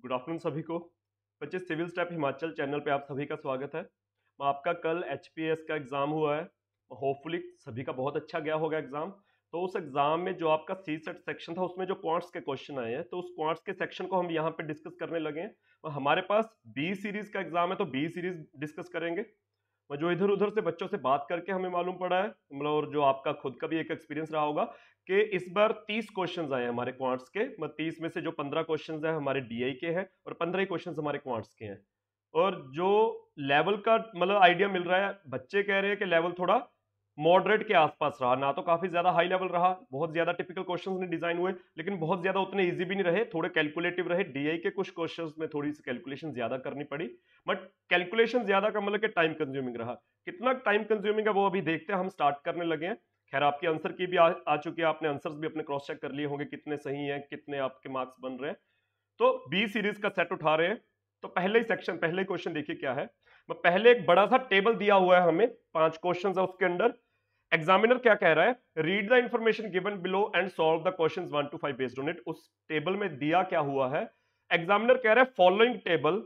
Good afternoon सभी को। बच्चे सिविल स्टेप हिमाचल चैनल पे आप सभी का स्वागत है। आपका कल एचपीएस का एग्जाम हुआ है, होपफुली सभी का बहुत अच्छा गया होगा एग्जाम। तो उस एग्जाम में जो आपका सी सेट सेक्शन था उसमें जो क्वांट्स के क्वेश्चन आए हैं, तो उस क्वांट्स के सेक्शन को हम यहाँ पे डिस्कस करने लगे हैं। हमारे पास बी सीरीज का एग्जाम है तो बी सीरीज डिस्कस करेंगे। जो इधर उधर से बच्चों से बात करके हमें मालूम पड़ा है, मतलब और जो आपका खुद का भी एक एक्सपीरियंस रहा होगा कि इस बार 30 क्वेश्चंस आए हैं हमारे क्वांट्स के। मतलब 30 में से जो 15 क्वेश्चंस हैं हमारे डीआई के हैं और 15 ही क्वेश्चंस हमारे क्वांट्स के हैं। और जो लेवल का मतलब आइडिया मिल रहा है, बच्चे कह रहे हैं कि लेवल थोड़ा मॉडरेट के आसपास रहा, ना तो काफी ज्यादा हाई लेवल रहा, बहुत ज्यादा टिपिकल क्वेश्चंस नहीं डिजाइन हुए, लेकिन बहुत ज्यादा उतने इजी भी नहीं रहे, थोड़े कैलकुलेटिव रहे। डीआई के कुछ क्वेश्चंस में थोड़ी सी कैलकुलेशन ज्यादा करनी पड़ी, बट कैलकुलेशन ज्यादा का मतलब कि टाइम कंज्यूमिंग रहा। कितना टाइम कंज्यूमिंग है वो अभी देखते हैं, हम स्टार्ट करने लगे हैं। खैर आपके आंसर की भी आ चुकी है, आपने आंसर्स भी अपने क्रॉस चेक कर लिए होंगे, कितने सही हैं, कितने आपके मार्क्स बन रहे हैं। तो बी सीरीज का सेट उठा रहे हैं। तो पहले ही सेक्शन, पहले ही क्वेश्चन देखिए क्या है। पहले एक बड़ा सा टेबल दिया हुआ है हमें, 5 क्वेश्चंस है उसके अंदर। एग्जामिनर क्या कह रहा है, read the information given below and solve the questions 1 to 5 based on it. उस टेबल में दिया क्या हुआ है, एग्जामिनर कह रहा है following table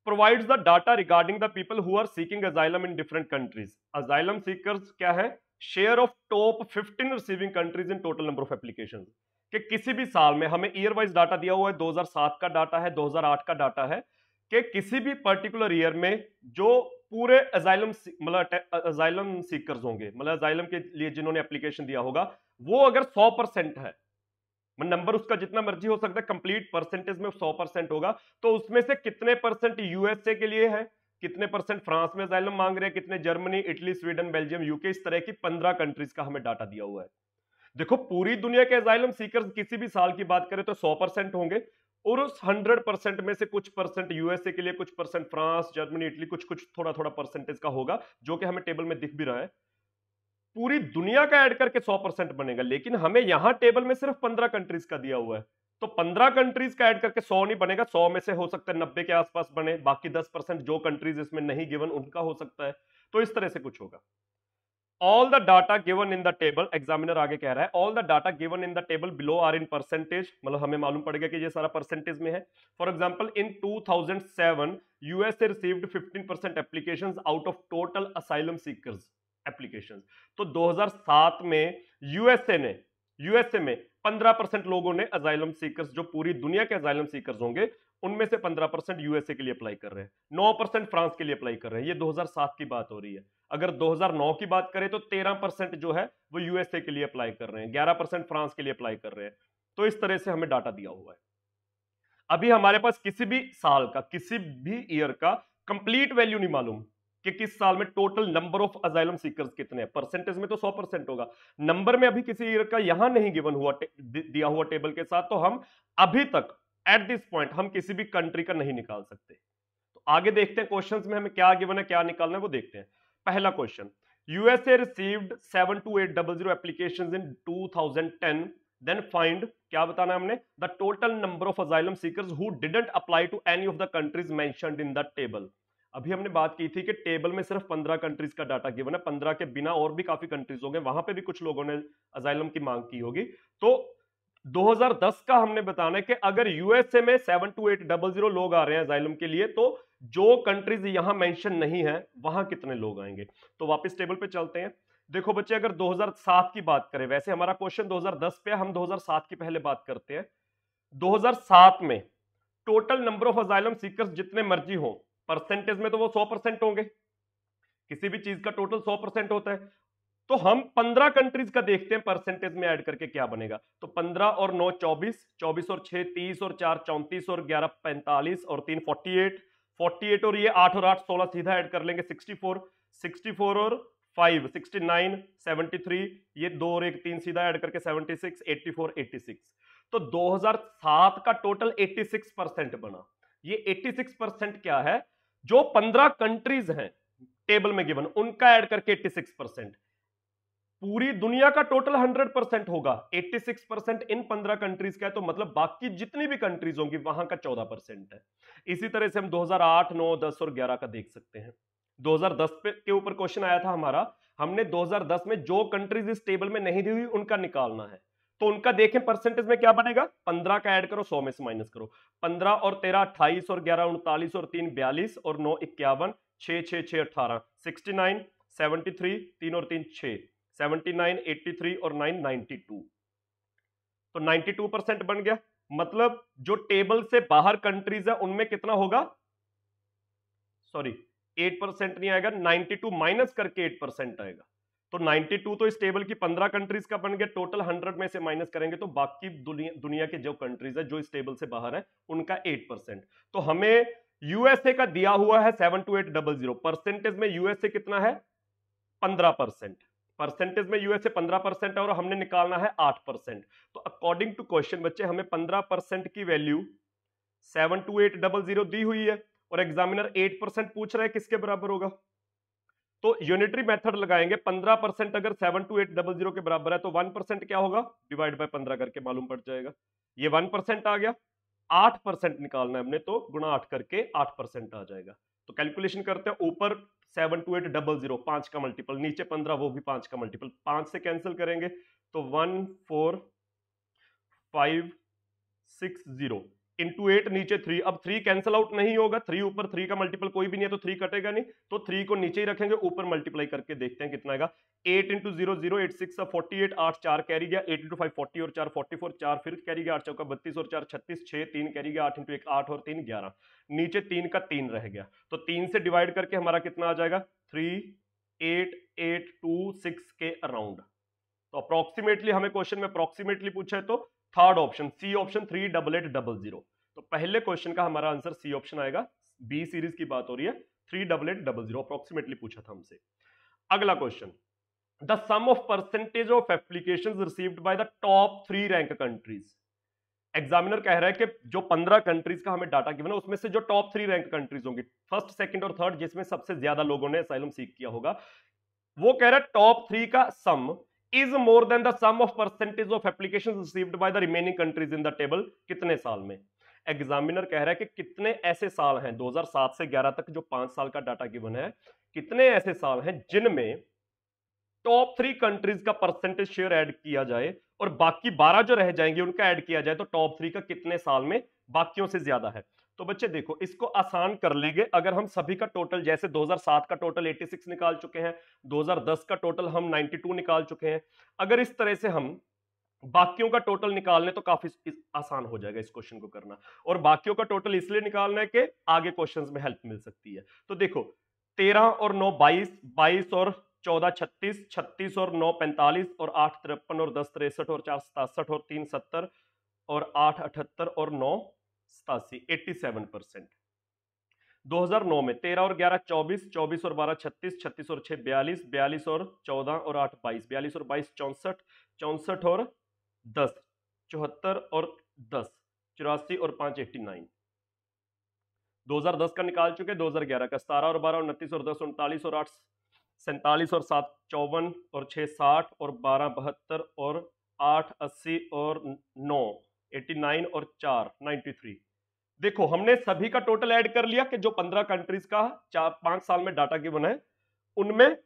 provides the data regarding the people who are seeking asylum in different countries. Asylum seekers क्या है, share of top 15 receiving countries in total number of applications। कि किसी भी साल में हमें ईयर वाइज डाटा दिया हुआ है, 2007 का डाटा है, 2008 का डाटा है, कि किसी भी पर्टिकुलर ईयर में जो पूरे अजाइलम मतलब अजाइलम सीकर्स होंगे, मतलब अजाइलम के लिए जिन्होंने एप्लीकेशन दिया होगा, वो अगर 100% है, नंबर उसका जितना मर्जी हो सकता है, कंप्लीट परसेंटेज में 100% होगा, तो उसमें से कितने परसेंट यूएसए के लिए है, कितने परसेंट फ्रांस में असाइलम मांग रहे हैं, कितने Germany, Italy, Sweden, Belgium, UK, इस तरह की 15 कंट्रीज का हमें डाटा दिया हुआ है। देखो पूरी दुनिया के असाइलम सीकर्स किसी भी साल की बात करें तो 100% होंगे, और उस 100% में से कुछ परसेंट यूएसए के लिए, कुछ परसेंट फ्रांस, जर्मनी, इटली, कुछ कुछ थोड़ा थोड़ा परसेंटेज का होगा, जो कि हमें टेबल में दिख भी रहा है। पूरी दुनिया का ऐड करके 100% बनेगा, लेकिन हमें यहां टेबल में सिर्फ 15 कंट्रीज का दिया हुआ है, तो 15 कंट्रीज का ऐड करके 100 नहीं बनेगा। 100 में से हो सकता है 90 के आसपास बने, बाकी 10% जो कंट्रीज इसमें नहीं गिवन उनका हो सकता है। तो इस तरह से कुछ होगा। All the data given in the table, examiner आगे कह रहा है, all the data given in the table below are in percentage, मतलब हमें मालूम पड़ेगा कि ये सारा परसेंटेज में है। For example in 2007 USA received 15% applications out of total asylum seekers applications. तो 2007 में यूएसए में 15% लोगों ने असाइलम सीकर्स, जो पूरी दुनिया के असाइलम सीकर्स होंगे उनमें से 15% यूएसए के लिए अप्लाई कर रहे हैं, 9% फ्रांस के लिए अप्लाई कर रहे हैं। ये 2007 की बात हो रही है। अगर 2009 की बात करें तो 13% जो है वो यूएसए के लिए अप्लाई कर रहे हैं, 11% फ्रांस के लिए अप्लाई कर रहे हैं। तो इस तरह से हमें डाटा दिया हुआ है। अभी हमारे पास किसी भी साल का, किसी भी ईयर का कंप्लीट वैल्यू नहीं मालूम कि किस साल में total number of asylum seekers कितने हैं। परसेंटेज में तो 100% होगा, नंबर में अभी किसी ईयर का यहां नहीं गिवन हुआ, दिया हुआ टेबल के साथ, तो हम अभी तक एट दिस पॉइंट हम किसी भी कंट्री का नहीं निकाल सकते। तो आगे देखते हैं क्वेश्चंस में हमें क्या गिवन है, क्या निकालना है वो देखते हैं। पहला question, USA received 72800 applications in 2010, then find, क्या बताना है हमने, the total number of asylum seekers who didn't apply to any of the countries mentioned in the table. अभी हमने बात की थी कि टेबल में सिर्फ 15 कंट्रीज का डाटा गिवन है, 15 के बिना और भी काफी कंट्रीज होंगे, वहां पे भी कुछ लोगों ने असाइलम की मांग की होगी। तो 2010 का हमने बताना है कि अगर यूएसए में 72800 लोग आ रहे हैं असाइलम के लिए, तो जो कंट्रीज यहां मेंशन नहीं है वहां कितने लोग आएंगे। तो वापस टेबल पे चलते हैं। देखो बच्चे, अगर 2007 की बात करें, वैसे हमारा क्वेश्चन 2010 पे, हम 2007 की पहले बात करते हैं। 2007 में total number of asylum seekers जितने मर्जी हो, परसेंटेज में तो वो 100% होंगे, किसी भी चीज का टोटल 100% होता है। तो हम 15 कंट्रीज का देखते हैं परसेंटेज में ऐड करके क्या बनेगा। तो 15 और 9 24, 24 और 6 30, और 4 34, और 11 45, और 3 48, 48 और ये 8 और 8 16 सीधा ऐड कर लेंगे 64, 64 और 5 69, 73, ये 2 और 1 3 सीधा ऐड करके 76, 84, 86। तो 2007 का टोटल 86% बना। ये 86% क्या है, जो 15 कंट्रीज हैं टेबल में गिवन उनका ऐड करके 86%। पूरी दुनिया का टोटल 100% होगा, 86% इन 15 कंट्रीज का है, तो मतलब बाकी जितनी भी कंट्रीज होंगी वहां का 14% है। इसी तरह से हम 2008, 9, 10 और 11 का देख सकते हैं। 2010 के ऊपर क्वेश्चन आया था हमारा, हमने 2010 में जो कंट्रीज इस टेबल में नहीं दी हुई उनका निकालना है। तो उनका देखें परसेंटेज में क्या बनेगा, 15 का ऐड करो, 100 में से माइनस करो, 15 और 13 28 और 11 39 और 3 42 और 9 51, 6 6 6 18, 69 73, 3 और 3 6, 79 83 और 9 92, तो 92% बन गया। मतलब जो टेबल से बाहर कंट्रीज है उनमें कितना होगा, सॉरी 8% नहीं आएगा, 92 माइनस करके 8% आएगा। तो 92 तो इस टेबल की 15 कंट्रीज का बन गया, टोटल 100 में से माइनस करेंगे तो बाकी दुनिया के जो कंट्रीज है जो इस टेबल से बाहर है उनका 8%। तो हमें यूएसए का दिया हुआ है 72800, परसेंटेज में यूएसए कितना है 15%, परसेंटेज में यूएसए 15% है और हमने निकालना है 8%। तो अकॉर्डिंग टू क्वेश्चन बच्चे हमें 15% की वैल्यू 72800 दी हुई है और एग्जामिनर 8% पूछ रहा है, किसके बराबर होगा। तो यूनिटरी मेथड लगाएंगे, 15% अगर 72800 के बराबर है तो 1% क्या होगा, डिवाइड बाय 15 करके मालूम पड़ जाएगा। ये 1% आ गया, 8% निकालना है हमने तो गुणा 8 करके 8% आ जाएगा। तो कैलकुलेशन करते हैं, ऊपर 72800 5 का मल्टीपल, नीचे 15 वो भी 5 का मल्टीपल, 5 से कैंसिल करेंगे तो 14560 इंटू 8 नीचे 3, अब 3 कैंसिल आउट नहीं होगा, 3 ऊपर 3 का मल्टीपल कोई भी नहीं है तो 3 कटेगा नहीं, तो 3 को नीचे ही रखेंगे, ऊपर मल्टीप्लाई करके देखते हैं कितना आएगा। 8 इंटू 0 0 8 6 48, 8 4 कैरी गया, 8 इंटू 5 40 और 4 44, 4 फिर कैरी गया, 8 चौका 32 और 4 36, 6 3 कैरी गया, 8 इंटू 1 8 और 3 11, नीचे 3 का 3 रह गया, तो 3 से डिवाइड करके हमारा कितना आ जाएगा 3882 के अराउंड। तो अप्रोक्सीमेटली हमें क्वेश्चन में अप्रोक्सीमेटली पूछा है तो थर्ड ऑप्शन सी ऑप्शन 388800। तो पहले क्वेश्चन का हमारा आंसर सी ऑप्शन आएगा, बी सीरीज की बात हो रही है, 388800 अप्रोक्सीमेटली पूछा था हमसे। अगला question, the sum of percentage of applications received by the top 3 rank countries. Examiner कह रहा है कि जो 15 कंट्रीज का हमें डाटा गिवन है उसमें से जो टॉप 3 रैंक कंट्रीज होंगी, फर्स्ट सेकंड और थर्ड, जिसमें सबसे ज्यादा लोगों ने असाइलम सीख किया होगा, वो कह रहा है टॉप 3 का सम is more than the sum of percentage of applications received by the remaining countries in the table कितने साल में। एग्जामिनर कह रहा है कि कितने ऐसे साल हैं 2007 से 11 तक जो 5 साल का डाटा गिवन है, कितने ऐसे साल हैं जिनमें टॉप 3 कंट्रीज का परसेंटेज शेयर ऐड किया जाए और बाकी 12 जो रह जाएंगे उनका ऐड किया जाए, तो टॉप 3 का कितने साल में बाकियों से ज्यादा है। तो बच्चे देखो इसको आसान कर लेंगे अगर हम सभी का टोटल, जैसे 2007 का टोटल 86 निकाल चुके हैं, 2010 का टोटल हम 92 निकाल चुके हैं, अगर इस तरह से हम बाकियों का टोटल निकाल लें तो काफी आसान हो जाएगा इस क्वेश्चन को करना। और बाकियों का टोटल इसलिए निकालना है कि आगे क्वेश्चंस में हेल्प मिल सकती है। तो देखो 13 और 9 22, 22 और 14 36, 36 और 9 45 और 8 53 और 10 63 और 4 67 और 3 70 और 8 78 और 9 87, 87%। 2009 में 13 और 11 24, 24 और 12 36, 36 और 6 42, 42 और 14 और 8 22, 42 और 22 64, 64 और 10 74 और 10 84 और 5 89। 2010 का निकाल चुके, 2011 का 17 और 12 29 और 10 39 और 8 47 और 7 54 और 6 60 और 12 72 और 8 80 और 9 89 और 4 93। देखो हमने सभी का टोटल ऐड कर लिया कि जो 15 कंट्रीज का 5 साल में डाटा गिवन है उनमें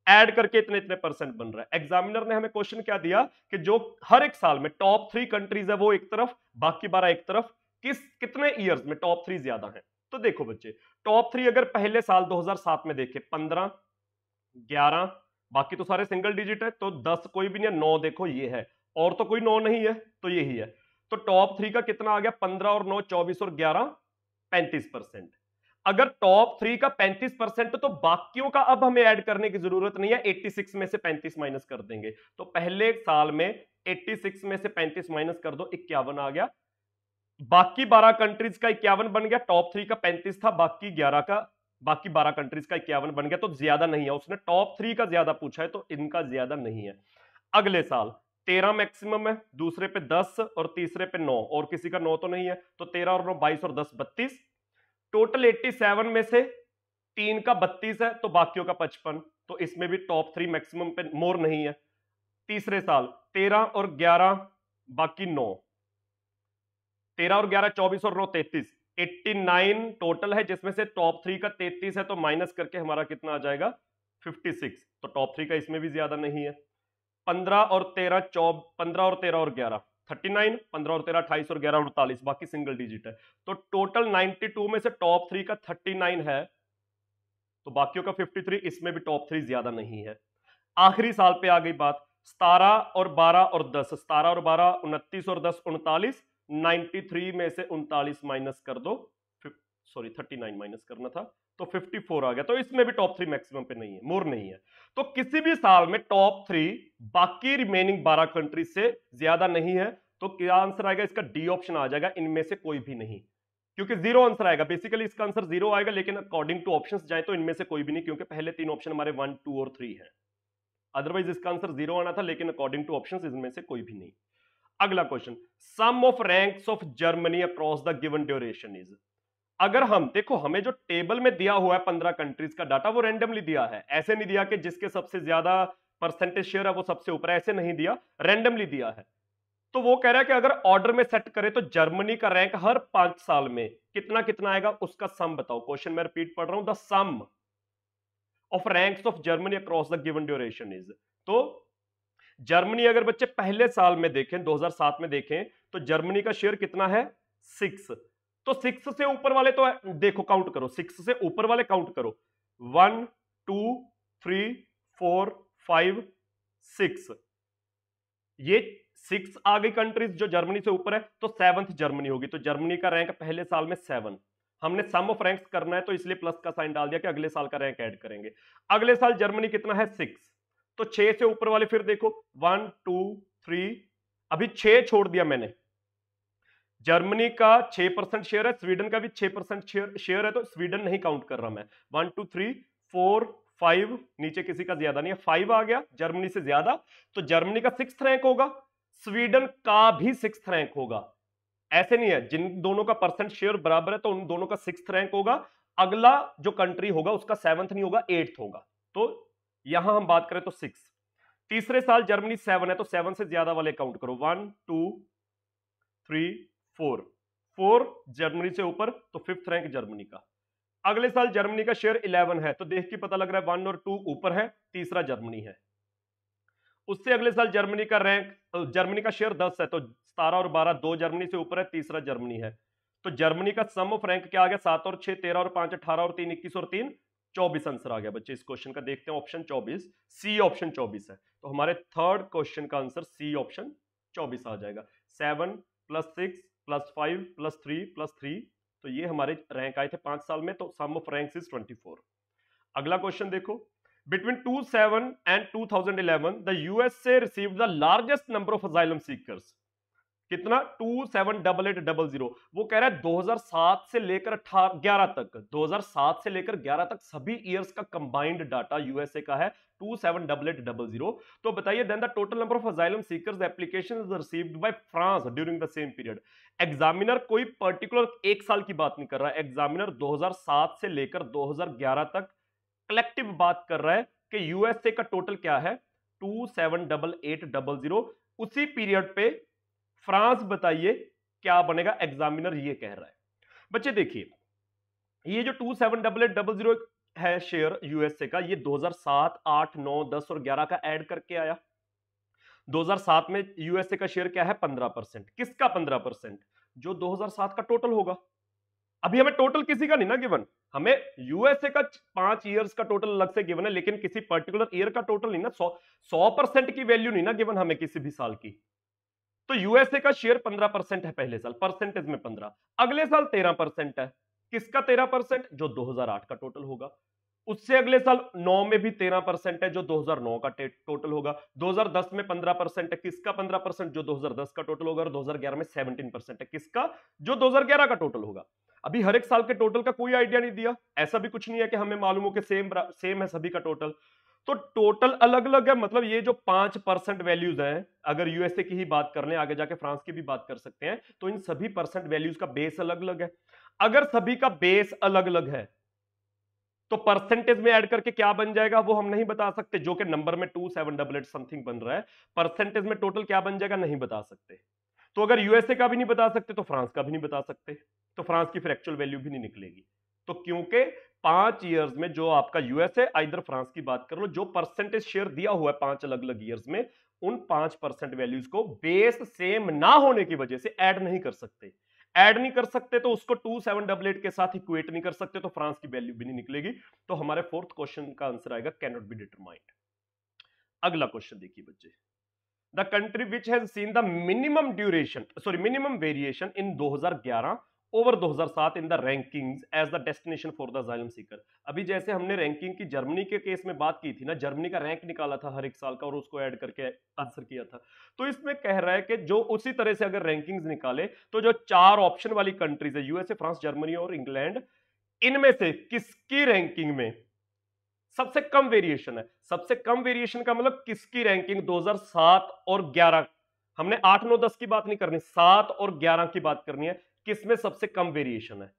ऐड करके इतने इतने परसेंट बन रहा है। एग्जामिनर ने हमें क्वेश्चन क्या दिया कि जो हर एक साल में टॉप 3 कंट्रीज है वो एक तरफ, बाकी 12 एक तरफ, कितने ईयर्स में टॉप 3 ज्यादा है। तो देखो बच्चे टॉप 3 अगर पहले साल 2007 में देखे 15 11, बाकी तो सारे सिंगल डिजिट है, तो 10 कोई भी नहीं है, 9 देखो ये है, और तो कोई 9 नहीं है तो यही है। तो टॉप 3 का कितना आ गया 15 और 9 24 और 11 35%। अगर टॉप 3 का 35% तो बाकियों का अब हमें ऐड करने की जरूरत नहीं है, 86 में से 35 माइनस कर देंगे। तो पहले साल में 86 में से 35 माइनस कर दो, 51 आ गया। बाकी 12 कंट्रीज का 51 बन गया, टॉप 3 का 35 था, बाकी 12 कंट्रीज का 51 बन गया, तो ज्यादा नहीं है। उसने टॉप 3 का ज्यादा पूछा है तो इनका ज्यादा नहीं है। अगले साल 13 मैक्सिमम है, दूसरे पे 10 और तीसरे पे 9, और किसी का 9 तो नहीं है, तो 13 और 9 22 और 10 32। टोटल 87 में से 3 का 32 है तो बाकियों का 55, तो इसमें भी टॉप 3 मैक्सिमम पे मोर नहीं है। तीसरे साल 13 और 11 बाकी 9, 13 और 11 24 और 9 33, 89 टोटल है जिसमें से टॉप 3 का 33 है, तो माइनस करके हमारा कितना आ जाएगा 56। तो टॉप 3 का इसमें भी ज्यादा नहीं है। 15 और 13 15 और 13 और 11 39, 15 और 13 28 और 11 48, बाकी सिंगल डिजिट है। तो टोटल 92 में से टॉप 3 का 39 है, तो बाकियों का 53, इसमें भी टॉप 3 ज्यादा नहीं है। आखिरी साल पे आ गई बात, 17 और 12 और 10, 17 और 12 29 और 10 39, 93 में से 39 माइनस कर दो, सॉरी 39 माइनस करना था, तो 54 आ गया। तो इसमें भी टॉप 3 मैक्सिमम पे नहीं है, मोर नहीं है। तो किसी भी साल में टॉप 3 बाकी रिमेनिंग 12 कंट्री से ज्यादा नहीं है। तो क्या आंसर आएगा इसका? डी ऑप्शन आ जाएगा, इनमें से कोई भी नहीं, क्योंकि जीरो आंसर आएगा। बेसिकली इसका आंसर जीरो आएगा, लेकिन अकॉर्डिंग टू ऑप्शंस जाए तो इनमें से कोई भी नहीं, क्योंकि पहले 3 ऑप्शन हमारे 1 2 और 3 हैं। अदरवाइज इसका आंसर जीरो आना था, लेकिन अकॉर्डिंग टू ऑप्शंस इनमें से कोई भी नहीं। अगला question, sum of ranks of Germany across the given duration is. अगर हम देखो, हमें जो टेबल में दिया हुआ है 15 कंट्रीज का डाटा, वो रैंडमली दिया है। ऐसे नहीं दिया कि जिसके सबसे ज्यादा परसेंटेज शेयर है वो सबसे ऊपर, ऐसे नहीं दिया, रैंडमली दिया है। तो वो कह रहा है कि अगर ऑर्डर में सेट करें तो जर्मनी का रैंक हर 5 साल में कितना कितना आएगा, उसका सम बताओ। क्वेश्चन मैं रिपीट पढ़ रहा हूं, the sum of ranks of Germany across the given duration is. तो जर्मनी अगर बच्चे पहले साल में देखें, 2007 में देखें, तो जर्मनी का शेयर कितना है? 6। तो 6 से ऊपर वाले तो देखो काउंट करो, 6 से ऊपर वाले काउंट करो, 1 2 3 4 5 6, ये 6 आ गई कंट्रीज जो जर्मनी से ऊपर है, तो 7th जर्मनी होगी। तो जर्मनी का रैंक पहले साल में 7। हमने सम ऑफ रैंक्स करना है, तो इसलिए प्लस का साइन डाल दिया कि अगले साल का रैंक ऐड करेंगे। अगले साल जर्मनी कितना है? 6। तो 6 से ऊपर वाले फिर देखो, 1 2 3, अभी 6 छोड़ दिया मैंने। जर्मनी का 6% शेयर है, स्वीडन का भी 6% शेयर है, तो स्वीडन नहीं काउंट कर रहा मैं। 1 2 3 4 5, नीचे किसी का ज्यादा नहीं है, 5 आ गया जर्मनी से ज्यादा, तो जर्मनी का 6th रैंक होगा, स्वीडन का भी 6th रैंक होगा। ऐसे नहीं है, जिन दोनों का परसेंट शेयर बराबर है तो उन दोनों का 6th रैंक होगा। अगला जो कंट्री होगा उसका 7th नहीं होगा, 8th होगा। तो यहां हम बात करें तो 6। तीसरे साल जर्मनी 7 है, तो 7 से ज्यादा वाले काउंट करो, 1 2 3 4, 4 जर्मनी से ऊपर, तो 5th रैंक जर्मनी का। अगले साल जर्मनी का शेयर 11 है, तो देख के पता लग रहा है 1 और 2 ऊपर है, तीसरा जर्मनी है। उससे अगले साल जर्मनी का रैंक, जर्मनी का शेयर 10 है, तो 17 और 12 2 जर्मनी से ऊपर है, तीसरा जर्मनी है। तो जर्मनी का सम ऑफ रैंक क्या आ गया? 7 और 6 13 और 5 18 और 3 21 और 3 24 आंसर आ गया बच्चे इस क्वेश्चन का। देखते हैं ऑप्शन 24, सी ऑप्शन 24 है, तो हमारे थर्ड क्वेश्चन का आंसर सी ऑप्शन 24 आ जाएगा। 7 + 6 + 5 + 3 + 3, तो ये हमारे रैंक आए थे 5 साल में, तो सम ऑफ रैंक्स इज 24। अगला क्वेश्चन देखो, between 2007 and 2011 the USA received the largest number of asylum seekers. कितना? 278800। वो कह रहा है 2007 से लेकर 11 तक, 2007 से लेकर 11 तक सभी ईयर्स का कंबाइंड डाटा यूएसए का है 278800। तो बताइए, then the total number of asylum seekers applications received by France during the same period. Examiner कोई पर्टिकुलर एक साल की बात नहीं कर रहा है, एग्जामिनर 2007 से लेकर 2011 तक कलेक्टिव बात कर रहा है कि यूएसए का टोटल क्या है? 278800। उसी पीरियड पे फ्रांस बताइए क्या बनेगा, एग्जामिनर ये कह रहा है। बच्चे देखिए, ये जो 278800 है शेयर यूएसए का, ये 2007 8 9 10 और 11 का ऐड करके आया। 2007 में यूएसए का शेयर क्या है? 15%। किसका 15%? जो 2007 का टोटल होगा। अभी हमें टोटल किसी का नहीं ना गिवन, हमें यूएसए का 5 ईयर्स का टोटल अलग से गिवन है, लेकिन किसी पर्टिकुलर ईयर का टोटल नहीं ना। 100% की वैल्यू नहीं ना गिवन हमें किसी भी साल की। तो यूएसए का शेयर 15% है पहले साल, परसेंटेज में 15। अगले साल 13% है। किसका 13%? जो 2008 का टोटल होगा। उससे अगले साल 9 में भी 13% है, जो 2009 का टोटल होगा। 2010 में 15% है, किसका 15%? जो 2010 का टोटल होगा। और 2011 में 17% है, किसका? जो 2011 का टोटल होगा। अभी हर एक साल के टोटल का कोई आइडिया नहीं दिया, ऐसा भी कुछ नहीं है कि हमें मालूम हो कि सेम है सभी का टोटल। तो टोटल अलग अलग है, मतलब ये जो 5% वैल्यूज हैं, अगर यूएसए की ही बात कर लें, आगे जाके फ्रांस की भी बात कर सकते हैं, तो इन सभी परसेंट वैल्यूज का बेस अलग अलग है। अगर सभी का बेस अलग अलग है तो परसेंटेज में ऐड करके क्या बन जाएगा वो हम नहीं बता सकते, जो कि नंबर में 2788 समथिंग बन रहा है। परसेंटेज में टोटल क्या बन जाएगा नहीं बता सकते। तो अगर यूएसए का भी नहीं बता सकते तो फ्रांस का भी नहीं बता सकते, तो फ्रांस की फिर एक्चुअल वैल्यू भी नहीं निकलेगी। तो क्योंकि 5 ईयर्स में जो आपका यूएसए आइदर फ्रांस की बात कर लो, जो परसेंटेज शेयर दिया हुआ है 5 अलग अलग ईयर्स में, उन 5% वैल्यूज को बेस सेम ना होने की वजह से ऐड नहीं कर सकते। ऐड नहीं कर सकते तो उसको 2788 के साथ इक्वेट नहीं कर सकते, तो फ्रांस की वैल्यू भी नहीं निकलेगी। तो हमारे फोर्थ क्वेश्चन का आंसर आएगा कैन नॉट बी डिटरमाइंड। अगला क्वेश्चन देखिए बच्चे, the country which has seen the minimum variation in 2011 over 2007 in the rankings as the destination for the asylum seeker. अभी जैसे हमने रैंकिंग की जर्मनी के केस में बात की थी ना, जर्मनी का रैंक निकाला था हर एक साल का और उसको ऐड करके आंसर किया था, तो इसमें कह रहा है कि जो उसी तरह से अगर रैंकिंग्स निकाले तो जो 4 ऑप्शन वाली कंट्रीज है, यूएसए, फ्रांस, जर्मनी और इंग्लैंड, इनमें से किसकी रैंकिंग में सबसे कम वेरिएशन है। सबसे कम वेरिएशन का मतलब किसकी रैंकिंग 2007 और 11, हमने 8, 9, 10 की बात नहीं करनी, 7 और 11 की बात करनी है, किसमें सबसे कम वेरिएशन है।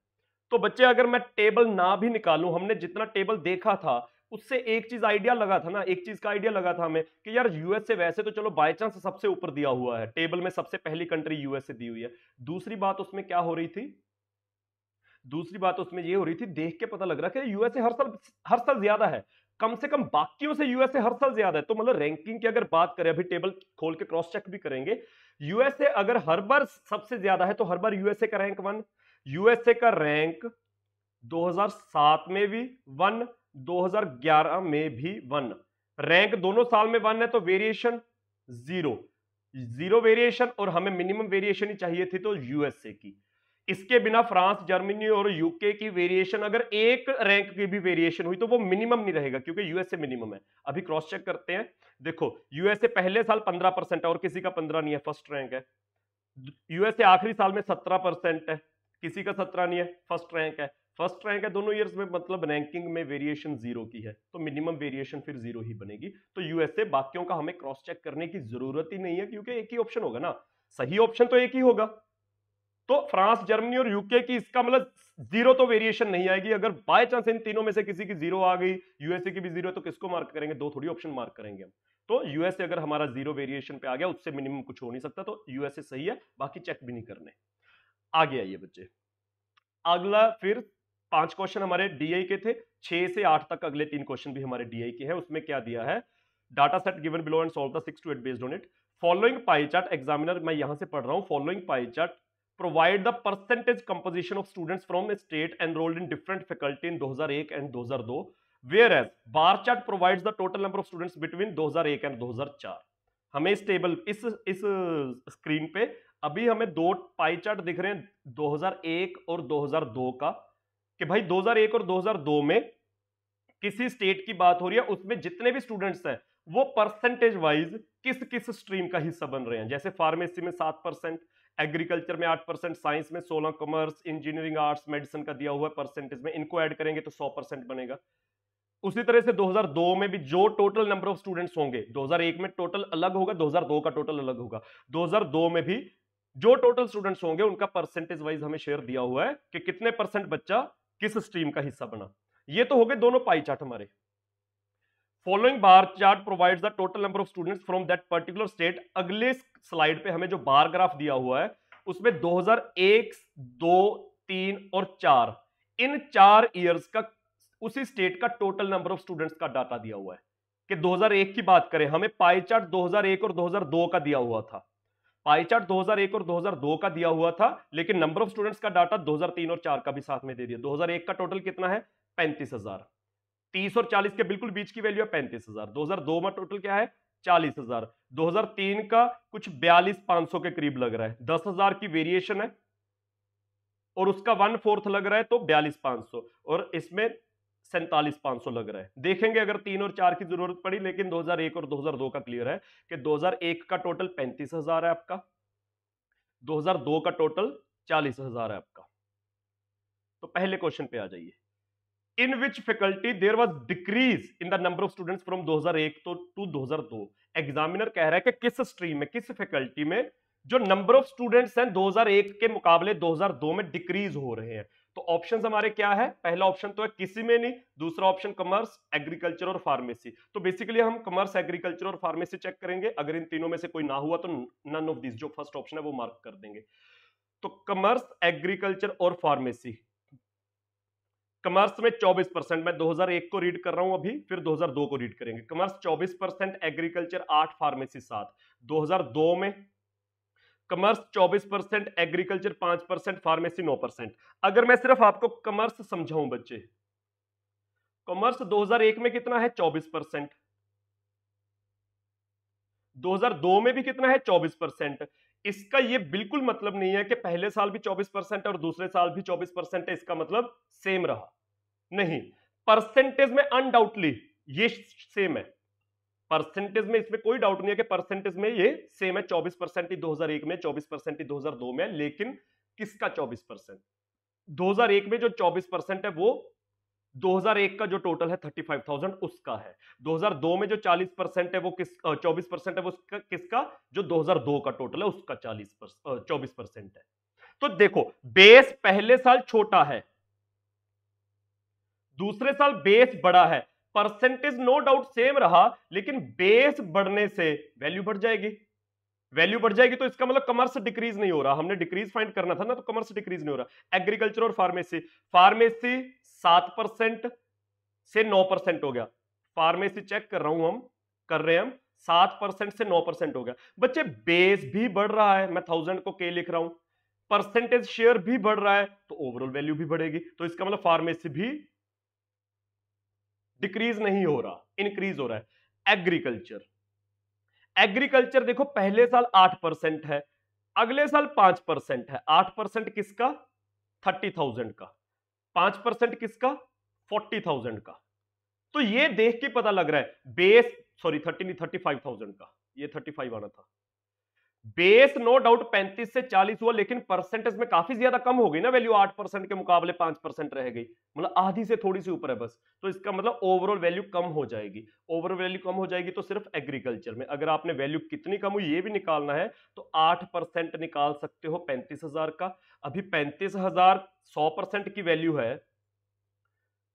तो बच्चे अगर मैं टेबल ना भी निकालूं, हमने जितना टेबल देखा था उससे एक चीज आइडिया लगा था ना, एक चीज का आइडिया लगा था हमें कि यार यूएसए वैसे तो चलो बाय चांस सबसे ऊपर दिया हुआ है टेबल में, सबसे पहली कंट्री यूएसए दी हुई है। दूसरी बात उसमें क्या हो रही थी, दूसरी बात उसमें ये हो रही थी, देख के पता लग रहा है कि यूएसए हर साल ज्यादा है, कम से कम बाकियों से यूएसए हर साल ज्यादा है। तो मतलब रैंकिंग की अगर बात करें, अभी टेबल खोल के क्रॉस चेक भी करेंगे, यूएसए अगर हर बार सबसे ज्यादा है तो हर बार यूएसए का रैंक 1, यूएसए का रैंक 2007 में भी 1, 2011 में भी 1, रैंक दोनों साल में 1 है, तो वेरिएशन जीरो वेरिएशन, और हमें मिनिमम वेरिएशन ही चाहिए थी तो यूएसए की। इसके बिना फ्रांस, जर्मनी और यूके की वेरिएशन, अगर एक रैंक की भी वेरिएशन हुई तो वो मिनिमम नहीं रहेगा क्योंकि यूएसए मिनिमम है। अभी क्रॉस चेक करते हैं, देखो यूएसए पहले साल 15% है और किसी का 15 नहीं है, फर्स्ट रैंक है। यूएसए आखिरी साल में 17% है, किसी का 17 नहीं है, फर्स्ट रैंक है। फर्स्ट रैंक है दोनों ईयर्स में, मतलब रैंकिंग में वेरिएशन 0 की है, तो मिनिमम वेरिएशन फिर 0 ही बनेगी। तो यूएसए, बाकियों का हमें क्रॉस चेक करने की जरूरत ही नहीं है क्योंकि एक ही ऑप्शन होगा ना, सही ऑप्शन तो एक ही होगा। तो फ्रांस, जर्मनी और यूके की, इसका मतलब 0 तो वेरिएशन नहीं आएगी। अगर बाय चांस इन तीनों में से किसी की 0 आ गई, यूएसए की भी 0 है, तो किसको मार्क करेंगे, 2 थोड़ी ऑप्शन मार्क करेंगे हम। तो यूएसए अगर हमारा 0 वेरिएशन पे आ गया, उससे मिनिमम कुछ हो नहीं सकता, तो यूएसए सही है, बाकी चेक भी नहीं करने। आगे आइए बच्चे, अगला फिर 5 क्वेश्चन हमारे डीआई के थे, 6 से 8 तक अगले 3 क्वेश्चन भी हमारे डीआई के हैं। उसमें क्या दिया है, data set given below and solve the 6 to 8 based on it. Following pie chart, examiner, मैं यहां से पढ़ रहा हूं, following pie chart provide the percentage composition of students from a state enrolled in different faculty in 2001 and 2002, whereas bar chart provides the total number of students between 2001 and 2004। हमें इस table, इस screen पे अभी हमें 2 pie chart दिख रहे हैं 2001 और 2002 का, कि भाई 2001 और 2002 में किसी स्टेट की बात हो रही है, उसमें जितने भी स्टूडेंट्स हैं वो परसेंटेज वाइज किस किस स्ट्रीम का हिस्सा बन रहे हैं। जैसे फार्मेसी में 7%, एग्रीकल्चर में 8%, साइंस में 16, कॉमर्स, इंजीनियरिंग, आर्ट्स, मेडिसिन का दिया हुआ है परसेंटेज में, इनको ऐड करेंगे तो 100% बनेगा। उसी तरह से 2002 में भी जो टोटल नंबर ऑफ स्टूडेंट्स होंगे, 2001 में टोटल अलग होगा, 2002 का टोटल अलग होगा, 2002 में भी जो टोटल स्टूडेंट्स होंगे उनका परसेंटेज वाइज हमें शेयर दिया हुआ है कि कितने परसेंट बच्चा किस स्ट्रीम का हिस्सा बना। ये तो हो गए दोनों पाई चार्ट हमारे। Following bar chart provides the total number of students from that particular state. अगले स्लाइड पे हमें जो बार ग्राफ दिया हुआ है उसमें 2001, 2, 3 और 4, इन 4 ईयर्स का उसी स्टेट का टोटल नंबर ऑफ स्टूडेंट्स का डाटा दिया हुआ है। कि 2001 की बात करें, हमें पाई चार्ट 2001 और 2002 का दिया हुआ था, पाई चार्ट 2001 और 2002 का दिया हुआ था, लेकिन नंबर ऑफ स्टूडेंट्स का डाटा 2003 और 4 का भी साथ में दे दिया। 2001 का टोटल कितना है, 35,000, 30 और 40 के बिल्कुल बीच की वैल्यू है 35,000। 2002 में टोटल क्या है, 40,000। 2003 का कुछ 42,500 के करीब लग रहा है, 10,000 की वेरिएशन है और उसका 1/4 लग रहा है तो 42,500, और इसमें 47,500 लग रहा है। देखेंगे अगर 3 और 4 की जरूरत पड़ी, लेकिन 2001 और 2002 का क्लियर है कि 2001 का टोटल 35,000 है आपका, 2002 का टोटल 40,000 है आपका। तो पहले क्वेश्चन पे आ जाइए, in which faculty there was decrease in the number of students from 2001 to 2002। Examiner कह रहा है कि किस स्ट्रीम में, किस फैकल्टी में जो नंबर ऑफ स्टूडेंट्स हैं 2001 के मुकाबले 2002 में डिक्रीज हो रहे हैं। तो ऑप्शंस हमारे क्या है, पहला ऑप्शन तो है किसी में नहीं, दूसरा ऑप्शन कॉमर्स, एग्रीकल्चर और फार्मेसी। तो बेसिकली हम कॉमर्स, एग्रीकल्चर और फार्मेसी चेक करेंगे, अगर इन तीनों में से कोई ना हुआ तो नन ऑफ दिस, जो फर्स्ट ऑप्शन है वो मार्क कर देंगे। तो कॉमर्स, एग्रीकल्चर और फार्मेसी, कमर्स में 24%, मैं 2001 को रीड कर रहा हूं अभी, फिर 2002 को रीड करेंगे। Commerce 24%, agriculture 8, pharmacy 7। 2002 में कमर्स 24%, एग्रीकल्चर 5%, फार्मेसी 9%। अगर मैं सिर्फ आपको कमर्स समझाऊं बच्चे, कॉमर्स 2001 में कितना है 24%, 2002 में भी कितना है 24%। इसका ये बिल्कुल मतलब नहीं है कि पहले साल भी 24% और दूसरे साल भी 24% है, इसका मतलब सेम रहा नहीं। परसेंटेज में अनडाउटली ये सेम है, परसेंटेज में इसमें कोई डाउट नहीं है कि परसेंटेज में ये सेम है। 24% ही 2001 में, 24% ही 2002 में, लेकिन किसका 24%? 2001 में जो 24% है वो 2001 का जो टोटल है 35,000 उसका है। 2002 में जो 40% है वो 24% है वो किसका? जो 2002 का टोटल है उसका 24% है। तो देखो, बेस पहले साल छोटा है, दूसरे साल बेस बड़ा है, परसेंटेज नो डाउट सेम रहा, लेकिन बेस बढ़ने से वैल्यू बढ़ जाएगी। वैल्यू बढ़ जाएगी तो इसका मतलब कमर्स डिक्रीज नहीं हो रहा, हमने डिक्रीज फाइंड करना था ना, तो कमर्स डिक्रीज नहीं हो रहा। एग्रीकल्चर और फार्मेसी, फार्मेसी 7% से 9% हो गया। फार्मेसी चेक कर रहा हूं, हम कर रहे हैं, हम 7% से 9% हो गया। बच्चे बेस भी बढ़ रहा है, मैं 1000 को के लिख रहा हूं, परसेंटेज शेयर भी बढ़ रहा है, तो ओवरऑल वैल्यू भी बढ़ेगी। तो इसका मतलब फार्मेसी भी डिक्रीज नहीं हो रहा, इंक्रीज हो रहा है। एग्रीकल्चर, एग्रीकल्चर देखो पहले साल 8% है, अगले साल 5% है। 8% किसका? 30,000 का। 5% किसका? 40,000 का। तो ये देख के पता लग रहा है बेस, सॉरी 30 नहीं, 35,000 का, ये 35 आना था। बेस नो डाउट 35 से 40 हुआ, लेकिन परसेंटेज में काफी ज्यादा कम हो गई ना वैल्यू, 8% के मुकाबले 5% रह गई, मतलब आधी से थोड़ी सी ऊपर है बस। तो इसका मतलब ओवरऑल वैल्यू कम हो जाएगी। ओवरऑल वैल्यू कम हो जाएगी तो सिर्फ एग्रीकल्चर में। अगर आपने वैल्यू कितनी कम हुई ये भी निकालना है तो 8% निकाल सकते हो 35,000 का। अभी 35,000 100% की वैल्यू है,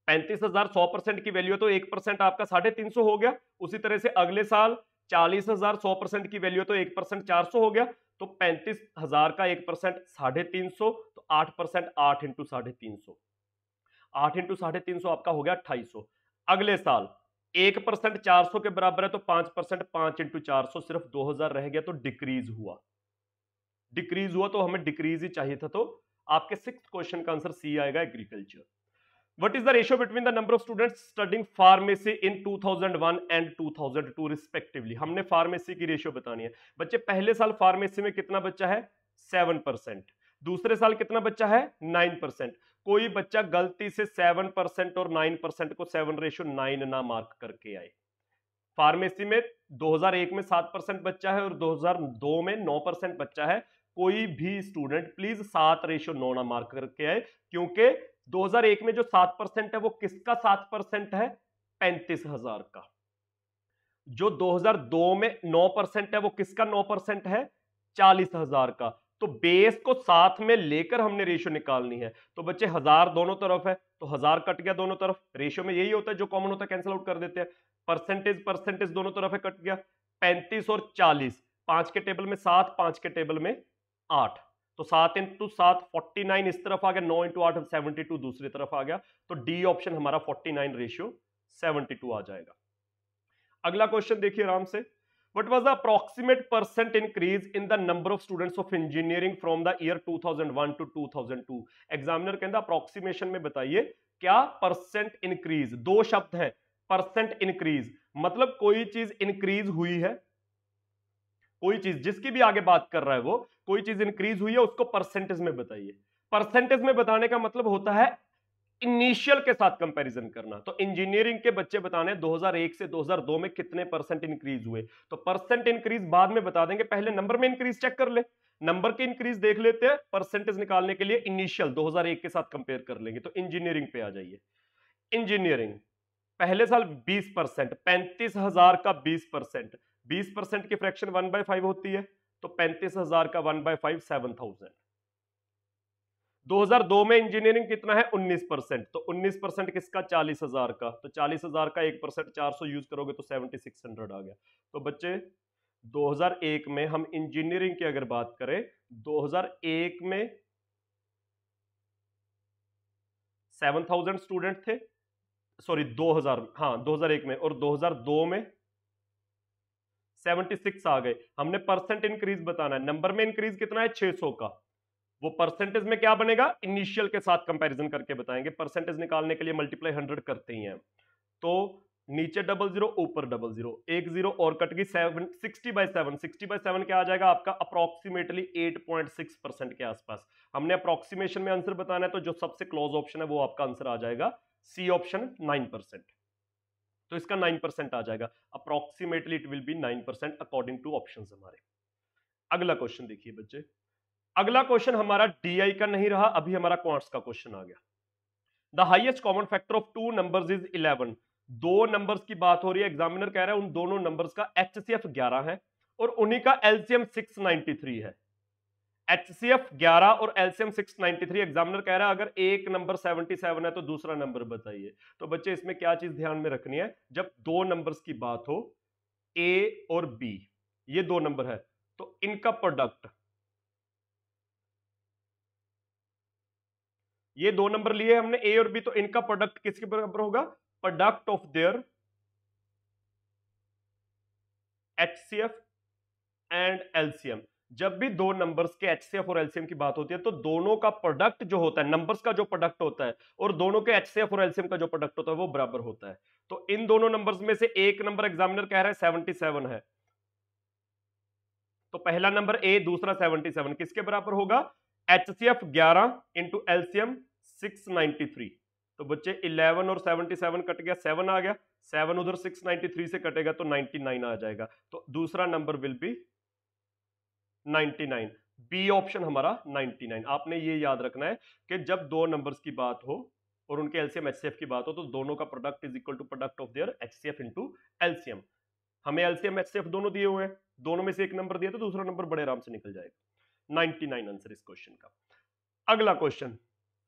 35,000 100% की वैल्यू है, तो 1% आपका 350 हो गया। उसी तरह से अगले साल 40,000 100% की वैल्यू है तो 1% 400 हो गया। तो 35,000 का 1% 350, तो 8%, 8 इंटू 350, 8 इंटू 350 आपका हो गया 2800। अगले साल 1% 400 के बराबर है, तो 5%, 5 इंटू 400 सिर्फ 2000 रह गया, तो डिक्रीज हुआ। डिक्रीज हुआ तो हमें डिक्रीज ही चाहिए था, तो आपके 6th क्वेश्चन का आंसर सी आएगा, agriculture. What is the ratio between the number of students studying pharmacy in 2001 and 2002 respectively? हमने फार्मेसी की रेशियो बतानी है। बच्चे पहले साल फार्मेसी में कितना बच्चा है? 7%। दूसरे साल कितना बच्चा है? 9%। कोई बच्चा गलती से 7% और 9% को 7:9 ना मार्क करके आए। फार्मेसी में 2001 में 7% बच्चा है और 2002 में 9% बच्चा है। कोई भी स्टूडेंट प्लीज 7:9 ना मार्क करके आए, क्योंकि 2001 में जो 7% है वो किसका 7% है? 35,000 का। जो 2002 में 9% है वो किसका 9% है? 40,000 का। तो बेस को साथ में लेकर हमने रेशियो निकालनी है। तो बच्चे 1000 दोनों तरफ है, तो 1000 कट गया दोनों तरफ। रेशियो में यही होता है, जो कॉमन होता है कैंसिल आउट कर देते हैं। परसेंटेज परसेंटेज दोनों तरफ है, कट गया। 35 और 40, 5 के टेबल में 7, 5 के टेबल में 8, तो 7 इंटू 7 49 इस तरफ आ गया, 9 इंटू 8 72 दूसरी तरफ आ गया। तो डी ऑप्शन हमारा 49:72 आ जाएगा। अगला क्वेश्चन देखिए आराम से। What was the approximate percent increase in the number of students of engineering from the year 2001 to 2002? Examiner कहता अप्रोक्सीमेशन में बताइए क्या परसेंट इंक्रीज। दो शब्द हैं, परसेंट इंक्रीज मतलब कोई चीज इंक्रीज हुई है, कोई चीज जिसकी भी आगे बात कर रहा है वो, कोई चीज इंक्रीज हुई है उसको परसेंटेज में बताइए। परसेंटेज में बताने का मतलब होता है इनिशियल के साथ कंपैरिजन करना। तो इंजीनियरिंग के बच्चे बताने 2001 से 2002 में कितने परसेंट इंक्रीज हुए, तो परसेंट इंक्रीज बाद में बता देंगे, पहले नंबर में इंक्रीज चेक कर ले। नंबर की इंक्रीज देख लेते हैं, परसेंटेज निकालने के लिए इनिशियल 2001 के साथ कंपेयर कर लेंगे। तो इंजीनियरिंग पे आ जाइए। इंजीनियरिंग पहले साल 20%, 35,000 का 20%, 20% की फ्रैक्शन 1/5 होती है, तो 35,000 का 1/5 7,000। 2002 में इंजीनियरिंग कितना है? 19%, तो 19% किसका? 40,000 का। तो 40,000 का 1% 400 यूज करोगे तो 7600 आ गया। तो बच्चे 2001 में हम इंजीनियरिंग की अगर बात करें, 2001 में 7000 स्टूडेंट थे, सॉरी 2000, हाँ 2001 में, और 2002 में 76 आ गए। हमने परसेंट इंक्रीज बताना है, नंबर में इंक्रीज कितना है 600 का, वो परसेंटेज में क्या बनेगा इनिशियल के साथ कंपैरिजन करके बताएंगे। परसेंटेज निकालने के लिए मल्टीप्लाई 100 करते ही हैं। तो नीचे 00 ऊपर 00, एक जीरो और कट गई, 60/7, 60/7 क्या आ जाएगा आपका अप्रोक्सीमेटली 8.6% के आसपास। हमने अप्रोक्सीमेशन में आंसर बताना है, तो जो सबसे क्लोज ऑप्शन है वो आपका आंसर आ जाएगा सी ऑप्शन 9%। तो इसका 9% आ जाएगा, approximately it will be 9% according two options हमारे। अगला क्वेश्चन देखिए बच्चे, अगला क्वेश्चन हमारा डीआई का नहीं रहा, अभी हमारा क्वांट्स का क्वेश्चन आ गया। The highest common factor of two numbers is 11। दो नंबर्स की बात हो रही है, एग्जामिनर कह रहा है उन दोनों नंबर्स का एचसीएफ 11 है और उन्हीं का एलसीएम 693 है। एचसीएफ 11 और एलसीएम 693, एग्जामिनर कह रहा है अगर एक नंबर 77 है तो दूसरा नंबर बताइए। तो बच्चे इसमें क्या चीज ध्यान में रखनी है, जब दो नंबर्स की बात हो ए और बी, ये दो नंबर है, तो इनका प्रोडक्ट, ये दो नंबर लिए हमने ए और बी, तो इनका प्रोडक्ट किसके बराबर होगा, product of their HCF and LCM. जब भी दो नंबर्स के एचसीएफ और एलसीएम की बात होती है तो दोनों का प्रोडक्ट जो होता है, नंबर्स का जो प्रोडक्ट होता है और दोनों के एचसीएफ और एलसीएम का जो प्रोडक्ट होता है वो बराबर होता है। तो इन दोनों नंबर्स में से एक नंबर एग्जामिनर कह रहा है 77 है, तो पहला नंबर ए, दूसरा 77, किसके बराबर होगा, एचसीएफ 11 इंटू एलसीएम 693। तो बच्चे 11 और 77 कट गया, 7 आ गया, 7 उधर 693 से कटेगा तो 99 आ जाएगा। तो दूसरा number will be 99, B option हमारा 99। आपने ये याद रखना है कि जब दो नंबर्स की बात हो और उनके एलसीएम एचसीएफ की बात हो तो दोनों का product is equal to product of their HCF into LCM. हमें एलसीएम एचसीएफ दोनों दिए हुए हैं, दोनों में से एक नंबर दिया तो दूसरा नंबर बड़े आराम से निकल जाएगा। 99 आंसर इस क्वेश्चन का। अगला क्वेश्चन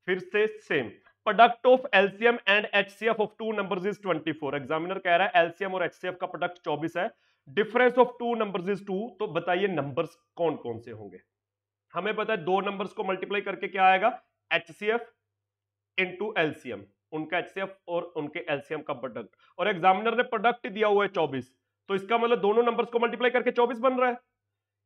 फिर से same, product of LCM and HCF of two numbers is 24। Examiner कह रहा है एलसीएम और एचसीएफ का प्रोडक्ट 24 है, difference of two numbers is 2। तो बताइए नंबर्स कौन कौन से होंगे। हमें पता है दो नंबर्स को मल्टीप्लाई करके क्या आएगा, एचसीएफ इनटू एलसीएम, उनका एचसीएफ और उनके एलसीएम का प्रोडक्ट, और एग्जामिनर ने प्रोडक्ट दिया हुआ है 24, तो इसका मतलब दोनों नंबर्स को मल्टीप्लाई करके 24 बन रहा है।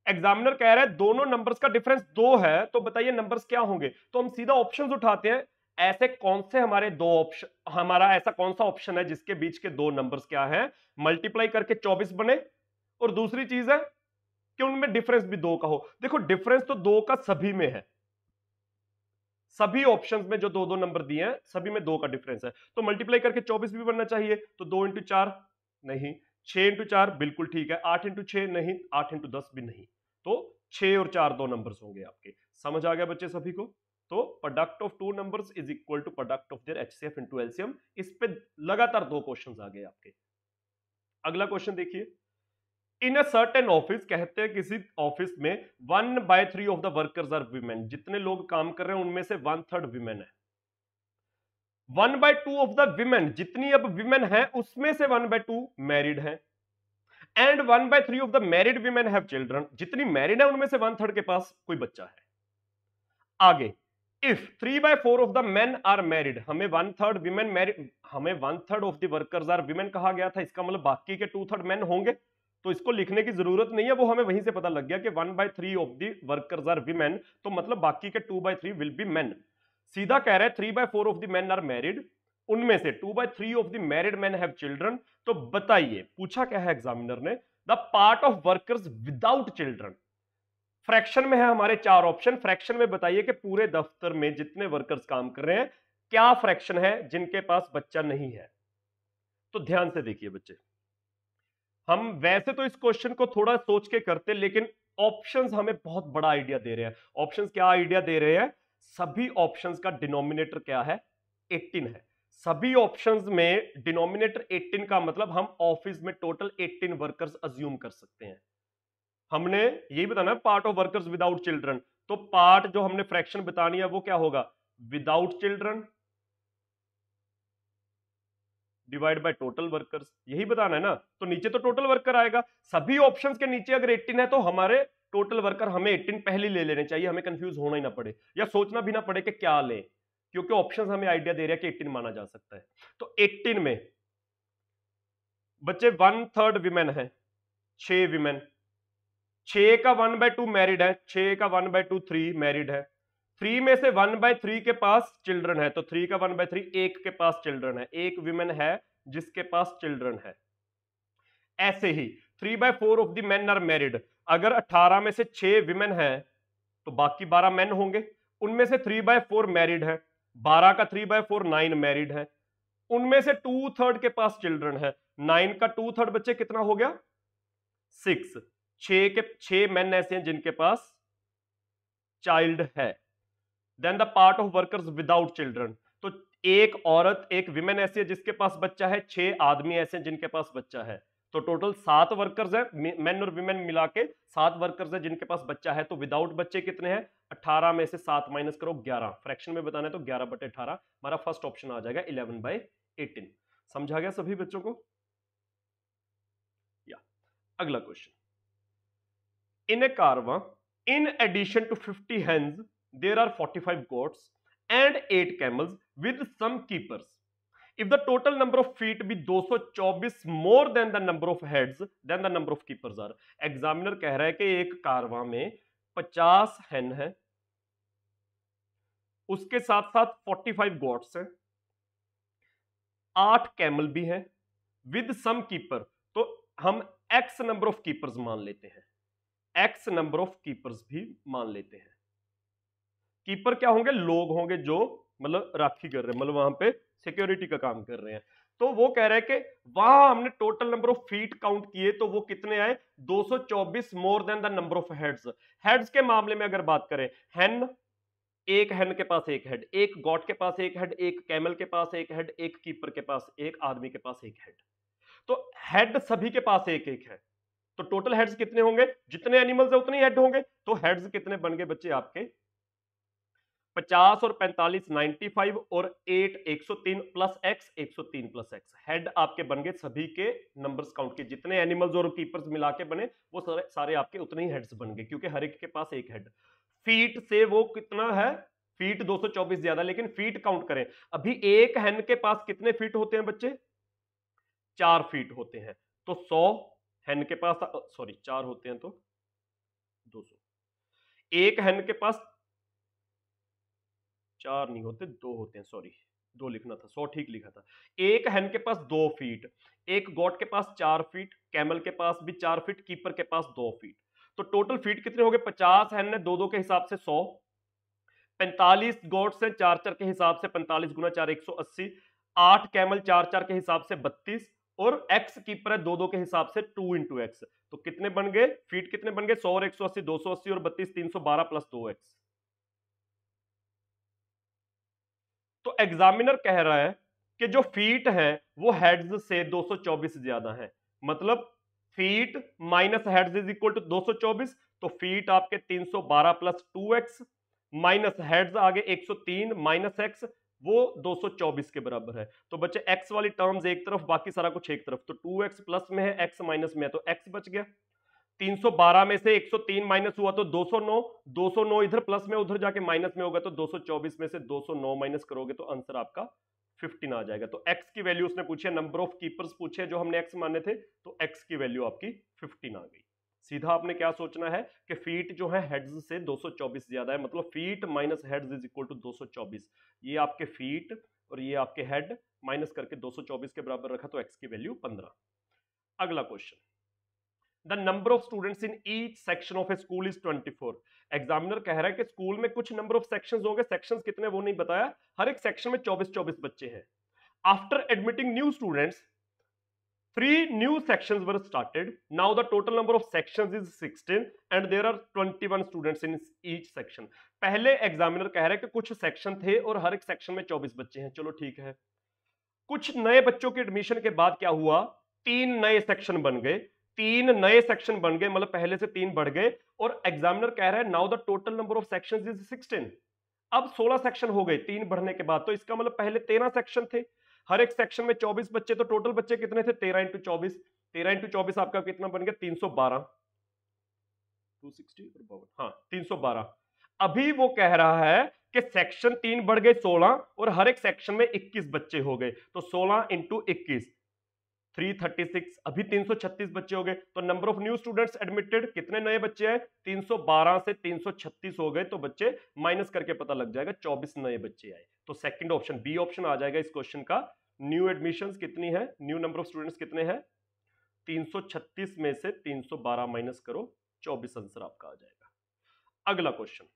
एग्जामिनर कह रहा है दोनों नंबर्स का डिफरेंस 2 है, तो बताइए नंबर्स क्या होंगे। तो हम सीधा ऑप्शंस उठाते हैं, ऐसे कौन से हमारे दो ऑप्शन, हमारा ऐसा कौन सा ऑप्शन है जिसके बीच के दो नंबर्स क्या है, मल्टीप्लाई करके 24 बने, और दूसरी चीज है कि उनमें डिफरेंस भी 2 का हो। देखो डिफरेंस तो 2 का सभी में है, सभी ऑप्शंस में जो दो दो नंबर दिए हैं सभी में 2 का डिफरेंस है, तो मल्टीप्लाई करके 24 भी बनना चाहिए। तो 2 इंटू 4 नहीं, 6 इंटू 4 बिल्कुल ठीक है, 8 इंटू 6 नहीं, 8 इंटू 10 भी नहीं, तो 6 और 4 दो नंबर्स होंगे आपके। समझ आ गया बच्चे सभी को। तो product of two numbers is equal to product of their HCF into LCM. इस पे लगातार दो क्वेश्चंस आ गए आपके। अगला क्वेश्चन देखिए, इन अ सर्टेन ऑफिस, कहते हैं किसी ऑफिस में 1/3 of the workers are women, जितने लोग काम कर रहे हैं उनमें से 1/3 वीमेन है। 1/2 ऑफ द वीमेन, जितनी अब वीमेन है उसमें से 1/2 मैरिड है, and 1/3 of the married women have children, जितनी मैरिड है उनमें से 1/3 के पास कोई बच्चा है। आगे, if 3/4 of the men are married, हमें 1/3 वीमेन मैरिड, हमें 1/3 of the workers are women कहा गया था, इसका मतलब बाकी के 2/3 मेन होंगे, तो इसको लिखने की जरूरत नहीं है, वो हमें वहीं से पता लग गया कि 1/3 of the workers are women, तो मतलब बाकी के 2/3 विल बी मेन। सीधा कह रहे हैं 3/4 of the men are married, उनमें से 2/3 of the married men have children. तो बताइए पूछा क्या है एग्जामिनर ने, the part of workers without children. Fraction में है हमारे 4 ऑप्शन, फ्रैक्शन में बताइए कि पूरे दफ्तर में जितने वर्कर्स काम कर रहे हैं क्या फ्रैक्शन है जिनके पास बच्चा नहीं है। तो ध्यान से देखिए बच्चे, हम वैसे तो इस क्वेश्चन को थोड़ा सोच के करते, लेकिन ऑप्शंस हमें बहुत बड़ा आइडिया दे रहे हैं। ऑप्शंस क्या आइडिया दे रहे हैं, सभी ऑप्शंस का डिनोमिनेटर क्या है, 18 है। सभी ऑप्शंस में डिनोमिनेटर 18 का मतलब हम ऑफिस में टोटल 18 वर्कर्स अज्यूम कर सकते हैं। हमने यही बताना part of workers without children, तो पार्ट जो हमने फ्रैक्शन बतानी है वो क्या होगा, without children divide by total workers, यही बताना है ना। तो नीचे तो टोटल वर्कर आएगा, सभी ऑप्शंस के नीचे अगर 18 है तो हमारे टोटल वर्कर हमें 18 पहले ले लेने चाहिए, हमें कंफ्यूज होना ही ना पड़े या सोचना भी ना पड़े कि क्या लें, क्योंकि ऑप्शंस हमें आइडिया दे रहा है कि 18 माना जा सकता है। तो 18 में बच्चे 1/3 विमेन है, 6 विमेन, 6 का 1/2 मैरिड है, 6 का 1/2 3 मैरिड है, 3 में से 1/3 के पास चिल्ड्रन है, तो 3 का 1/3 एक के पास चिल्ड्रन है, एक विमेन है जिसके पास चिल्ड्रन है। ऐसे ही 3/4 of the men are married, अगर 18 में से 6 विमेन है तो बाकी 12 मेन होंगे, उनमें से 3/4 मैरिड है, 12 का 3/4 9 मैरिड है, उनमें से 2/3 के पास चिल्ड्रन है, 9 का 2/3 बच्चे कितना हो गया 6, 6 मेन ऐसे हैं जिनके पास चाइल्ड है। Then the part of workers without children, तो एक औरत एक विमेन ऐसी है जिसके पास बच्चा है, 6 आदमी ऐसे हैं जिनके पास बच्चा है, तो टोटल 7 वर्कर्स है, मेन और विमेन मिला के 7 वर्कर्स है जिनके पास बच्चा है। तो विदाउट बच्चे कितने हैं, 18 में से 7 माइनस करो 11, फ्रैक्शन में बताना है तो 11/18, हमारा फर्स्ट ऑप्शन आ जाएगा 11/18। समझा गया सभी बच्चों को? या अगला question, in A Karwaan in addition to 50 hens there are 45 goats and 8 camels with some keepers. If the total number of feet be 224 more than the number of heads, then the number of keepers are. Examiner कह रहा है कि एक कारवां में 50 hen है, उसके साथ साथ 45 गोट्स हैं, 8 कैमल भी हैं विद सम कीपर, तो हम एक्स नंबर ऑफ कीपर्स मान लेते हैं, एक्स नंबर ऑफ कीपर्स भी मान लेते हैं। कीपर क्या होंगे, लोग होंगे जो मतलब राखी कर रहे हैं, मतलब वहां पे सिक्योरिटी का काम कर रहे हैं। तो वो कह रहे हैं कि वहां हमने total number of feet count किए तो वो कितने आए, 224 more than the number of heads. Heads के मामले में अगर बात करें, हेन, एक हेन के पास एक हेड, एक गॉट के पास एक हेड, एक कैमल के पास एक हेड, एक कीपर के पास, एक आदमी के पास एक हेड, तो हेड सभी के पास एक एक है। तो टोटल हेड्स कितने होंगे, जितने एनिमल्स है उतने हेड होंगे। तो हेड्स कितने बन गए बच्चे आपके, 50 और 45 95 और 8 103 plus x 103 plus x, head आपके बन गए सभी के नंबर्स काउंट के, जितने एनिमल्स और कीपर्स मिला के बने वो सारे आपके उतने ही हेड्स बन गए, क्योंकि हर एक के पास एक हेड। फीट से वो कितना है, फीट 224 ज्यादा, लेकिन फीट काउंट करें, अभी एक हेन के पास कितने फीट होते हैं बच्चे, 4 फीट होते हैं, तो 100 हेन के पास, सॉरी 4 होते हैं तो 200, एक हेन के पास 4 नहीं होते, 2 होते हैं, सॉरी 2 लिखना था, 100 ठीक लिखा था। एक हेन के पास 2 फीट, एक गॉट के पास 4 फीट, कैमल के पास भी 4 फीट, कीपर के पास 2 फीट, तो टोटल फीट कितने हो गए, 50 हेन है 2 2 के हिसाब से 100, 45 गोट्स हैं 4 4 के हिसाब से 45 गुना 4 180, 8 कैमल 4 4 के हिसाब से 32, और एक्स कीपर है 2 2 के हिसाब से 2 इंटू एक्स, तो कितने बन गए फीट, कितने बन गए 100 और 180 280 और 32 312 प्लस 2x। तो एग्जामिनर कह रहा है कि जो फीट है वो हेड्स से 224 ज्यादा है, मतलब feet minus heads is equal to 224, तो फीट आपके 312 प्लस 2x माइनस हेड्स आगे 103 माइनस एक्स, वो 224 के बराबर है। तो बच्चे x वाली टर्म्स एक तरफ, बाकी सारा कुछ एक तरफ, तो 2x प्लस में है, x माइनस में है, तो x बच गया। 312 में से 103 माइनस हुआ तो 209, 209 इधर प्लस में उधर जाके माइनस में होगा, तो 224 में से 209 माइनस करोगे तो आंसर आपका 15 आ जाएगा। तो x की वैल्यू उसने पूछी है, नंबर ऑफ कीपर्स पूछे जो हमने x माने थे, तो x की वैल्यू आपकी 15 आ गई। सीधा आपने क्या सोचना है कि फीट जो है हेड्स से 224 ज्यादा है, मतलब feet minus heads is equal to 224, ये आपके फीट और ये आपके हेड माइनस करके 224 के बराबर रखा, तो x की वैल्यू 15। अगला question, the number of students in each section of A school is 24। Examiner कह रहा है कि स्कूल में कुछ नंबर ऑफ सेक्शंस होंगे, सेक्शंस कितने वो नहीं बताया, हर एक सेक्शन में 24 बच्चे हैं। After admitting new students 3 new sections were started. Now the total number of sections is 16 and there are 21 students in each section. पहले एग्जामिनर कह रहा है कि कुछ सेक्शन थे और हर एक सेक्शन में 24 बच्चे हैं, चलो ठीक है। कुछ नए बच्चों के एडमिशन के बाद क्या हुआ, 3 नए सेक्शन बन गए, 3 नए सेक्शन बन गए, मतलब पहले से 3 बढ़ गए, और एग्जामिनर कह रहा है now the total number of sections is 16। अब 16 सेक्शन हो गए 3 बढ़ने के बाद, तो इसका मतलब पहले 13 सेक्शन थे, हर एक सेक्शन में 24 बच्चे, तो टोटल बच्चे कितने थे, 13 इंटू 24, 13 इंटू 24 आपका कितना बन गया, 312, 260 और 52, हाँ 312। अभी वो कह रहा है कि सेक्शन 3 बढ़ गए 16 और हर एक सेक्शन में 21 बच्चे हो गए, तो 16 इंटू 21 336, अभी 336 बच्चे हो गए। तो number of new students admitted, कितने नए बच्चे आए? 312 से 336 हो गए, तो बच्चे माइनस करके पता लग जाएगा 24 नए बच्चे आए। तो सेकंड ऑप्शन बी ऑप्शन आ जाएगा इस क्वेश्चन का। न्यू एडमिशंस कितनी है, न्यू नंबर ऑफ स्टूडेंट्स कितने हैं? 336 में से 312 माइनस करो, 24 आंसर आपका आ जाएगा। अगला question,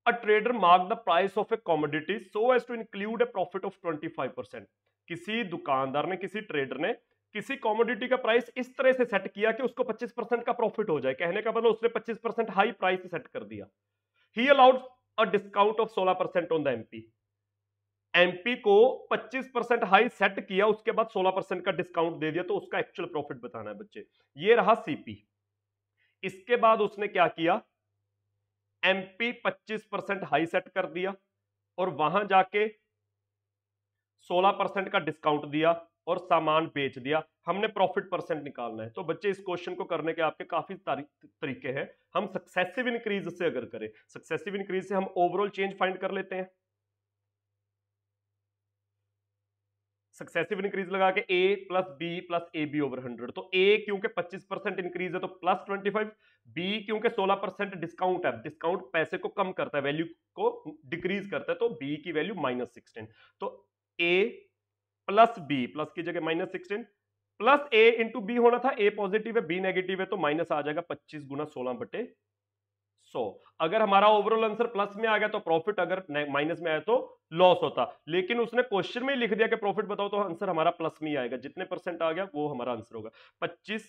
a trader mark the price of a commodity so as to include a profit of 25%। किसी दुकानदार ने, किसी ट्रेडर ने किसी कमोडिटी का प्राइस इस तरह से सेट किया कि उसको 25% का प्रॉफिट हो जाए। कहने का मतलब उसने 25% हाई प्राइस सेट कर दिया। He allowed a discount of 16% on the MP. MP को 25% हाई सेट किया, उसके बाद 16% का डिस्काउंट दे दिया, तो उसका एक्चुअल प्रॉफिट बताना है बच्चे। ये रहा सीपी। इसके बाद उसने क्या किया, एमपी 25% हाई सेट कर दिया और वहां जाके 16% का डिस्काउंट दिया और सामान बेच दिया। हमने प्रॉफिट परसेंट निकालना है। तो बच्चे इस क्वेश्चन को करने के आपके काफी तरीके हैं। हम सक्सेसिव इंक्रीज से अगर करें, सक्सेसिव इंक्रीज से हम ओवरऑल चेंज फाइंड कर लेते हैं। सक्सेसिव इंक्रीज लगा के a plus b plus a b over 100। तो a क्योंकि 25% इंक्रीज है तो प्लस 25, b क्योंकि 16% डिस्काउंट है, डिस्काउंट पैसे को कम करता है, वैल्यू को डिक्रीज करता है, तो b की वैल्यू -16। तो a प्लस b, प्लस की जगह -16, प्लस a इंटू बी होना था, a पॉजिटिव है b नेगेटिव है, तो माइनस आ जाएगा 25 गुना 16/100। अगर हमारा ओवरऑल आंसर प्लस में आ गया तो प्रॉफिट, अगर माइनस में आया तो लॉस होता। लेकिन उसने क्वेश्चन में लिख दिया कि प्रॉफिट बताओ, तो आंसर हमारा प्लस में ही आएगा। जितने परसेंट आ गया वो हमारा आंसर होगा। 25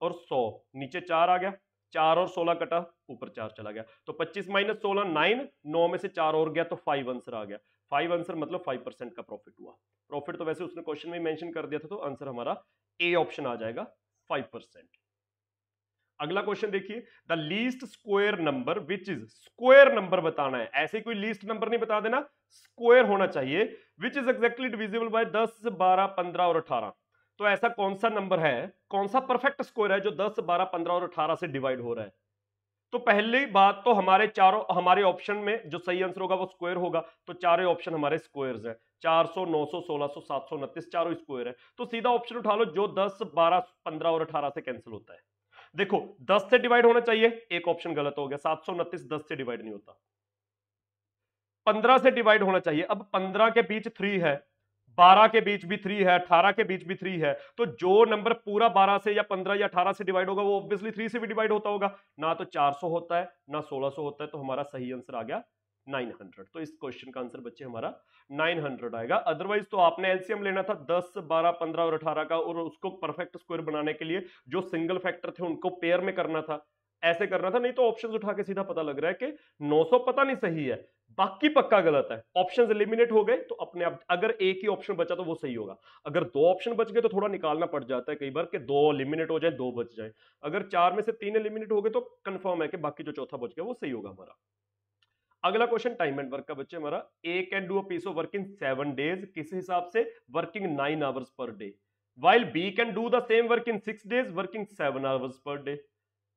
और 100, नीचे 4 आ गया, 4 और 16 कटा, ऊपर 4 चला गया, तो 25 माइनस 16 9, 9 में से 4 और गया तो 5 आंसर आ गया। 5 आंसर मतलब 5% का प्रॉफिट हुआ। प्रॉफिट तो वैसे उसने क्वेश्चन में मेंशन कर दिया था, तो आंसर हमारा ए ऑप्शन आ जाएगा 5%। अगला क्वेश्चन देखिए, the least square number which is, square number बताना है, ऐसे कोई लीस्ट नंबर नहीं बता देना, स्क्वायर होना चाहिए। Which is exactly divisible by 10, 12, 15 और 18। तो ऐसा कौन सा नंबर है, कौन सा परफेक्ट स्क्वायर है जो 10, 12, 15 और 18 से डिवाइड हो रहा है? तो पहली बात तो हमारे ऑप्शन में जो सही आंसर होगा वो स्क्वायर होगा। तो चारों ऑप्शन हमारे स्क्वायर्स हैं, 400, 900, 1600, 729, चारों स्क्वायर है। तो सीधा ऑप्शन उठा लो जो 10, 12, 15 और 18 से कैंसिल होता है। देखो 10 से डिवाइड होना चाहिए, एक ऑप्शन गलत हो गया, 729 10 से डिवाइड नहीं होता। 15 से डिवाइड होना चाहिए, अब 15 के बीच 3 है, 12 के बीच भी 3 है, 18 के बीच भी 3 है, तो जो नंबर पूरा 12 से या 15 या 18 से डिवाइड होगा वो ऑब्वियसली 3 से भी डिवाइड होता होगा। ना तो 400 होता है ना 1600 होता है, तो हमारा सही आंसर आ गया 900। तो इस क्वेश्चन का आंसर बच्चे हमारा 900 आएगा। अदरवाइज तो आपने एलसीएम लेना था 10, 12, 15 और 18 का, और उसको परफेक्ट स्क्वायर बनाने के लिए जो सिंगल फैक्टर थे उनको पेयर में करना था, ऐसे करना था। नहीं तो ऑप्शंस उठा के सीधा पता लग रहा है कि 900 पता नहीं सही है, बाकी पक्का गलत है। ऑप्शंस एलिमिनेट हो गए तो अपने आप, अगर एक ही ऑप्शन बचा तो वो सही होगा। अगर 2 ऑप्शन बच गए तो थोड़ा निकालना पड़ जाता है कई बार कि 2 एलिमिनेट हो जाए 2 बच जाए। अगर 4 में से 3 एलिमिनेट हो गए तो कंफर्म है कि बाकी जो चौथा बच गया वो सही होगा हमारा। अगला क्वेश्चन टाइम एंड वर्क का बच्चे हमारा, A can do a piece of work in 7 days, किस हिसाब से? Working 9 hours per day, while B can do the same work in 6 days working 7 hours per day।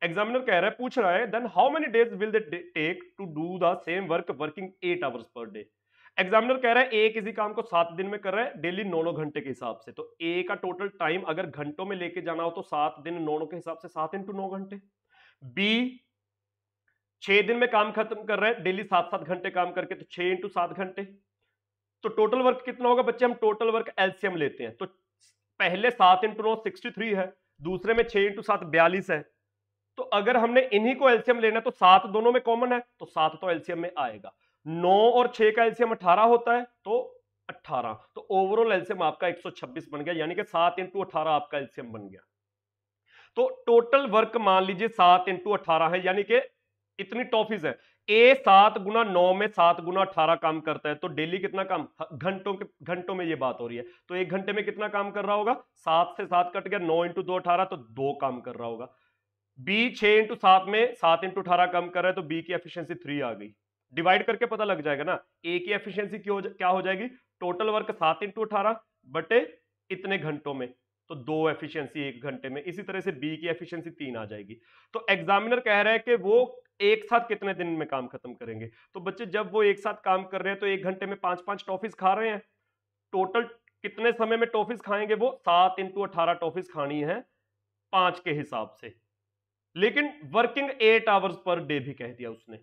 Examiner कह रहा है, पूछ रहा है, then how many days will they take to do the same work working 8 hours per day। Examiner कह रहा है ए किसी काम को 7 दिन में कर रहा है, डेली 9 घंटे के हिसाब से, तो ए का टोटल टाइम अगर घंटों में लेके जाना हो तो 7 दिन 9 के हिसाब से 7 इंटू 9 घंटे। बी 6 दिन में काम खत्म कर रहा है, डेली 7-7 घंटे काम करके, तो 6 इंटू 7 घंटे। तो टोटल वर्क कितना होगा बच्चे? हम टोटल वर्क एलसीएम लेते हैं, तो पहले 7 इंटू 9 63 है, दूसरे में 6 इंटू 7 42 है। तो अगर हमने इन्हीं को एलसीएम लेना है तो 7 दोनों में कॉमन है, तो 7 तो एलसीएम में आएगा। 9 और 6 का एलसीएम 18 होता है, तो 18, तो ओवरऑल एलसीएम आपका 126 बन गया, यानी कि 7 इंटू 18 आपका एलसीएम बन गया। तो टोटल वर्क मान लीजिए 7 इंटू 18 है, यानी कि इतनी टॉफीज है। ए 7 गुना 9 में 7 गुना 18 काम करता है, तो डेली कितना काम, घंटों में ये बात हो रही है, तो 1 घंटे में कितना काम कर रहा होगा? 7 से 7 कट गया, 9 इंटू 2 18, तो 2 काम कर रहा होगा। बी 6 इंटू 7 में 7 इंटू 18 काम कर रहा है, तो बी की एफिशिएंसी 3 आ गई। डिवाइड करके पता लग जाएगा ना, ए की एफिशिएंसी क्या हो जाएगी? टोटल वर्क 7 इंटू 18 बटे इतने घंटों में, तो 2 एफिशिएंसी 1 घंटे में। इसी तरह से बी की एफिशिएंसी 3 आ जाएगी। तो एग्जामिनर कह रहा है कि वो एक साथ कितने दिन में काम खत्म करेंगे? तो बच्चे जब वो एक साथ काम कर रहे हैं तो 1 घंटे में 5-5 टॉफीज खा रहे हैं। टोटल कितने समय में टॉफीज खाएंगे? वो 7 × 18 टॉफीज खानी है 5 के हिसाब से। लेकिन वर्किंग 8 आवर्स पर डे भी कह दिया उसने,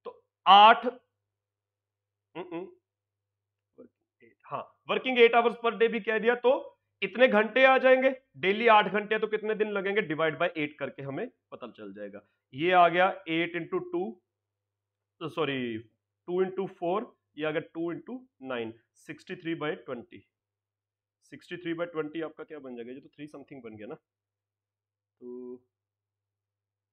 तो 8 हाँ, वर्किंग 8 आवर्स पर डे भी कह दिया, तो इतने घंटे आ जाएंगे। डेली 8 घंटे तो कितने दिन लगेंगे? डिवाइड बाय 8 करके हमें पता चल जाएगा। ये आ गया 8 × 2, सॉरी 2 × 4, ये आ गया 2 × 9, 63/20। 63/20 आपका क्या बन जाएगा? ये तो 3 समथिंग बन गया ना, तो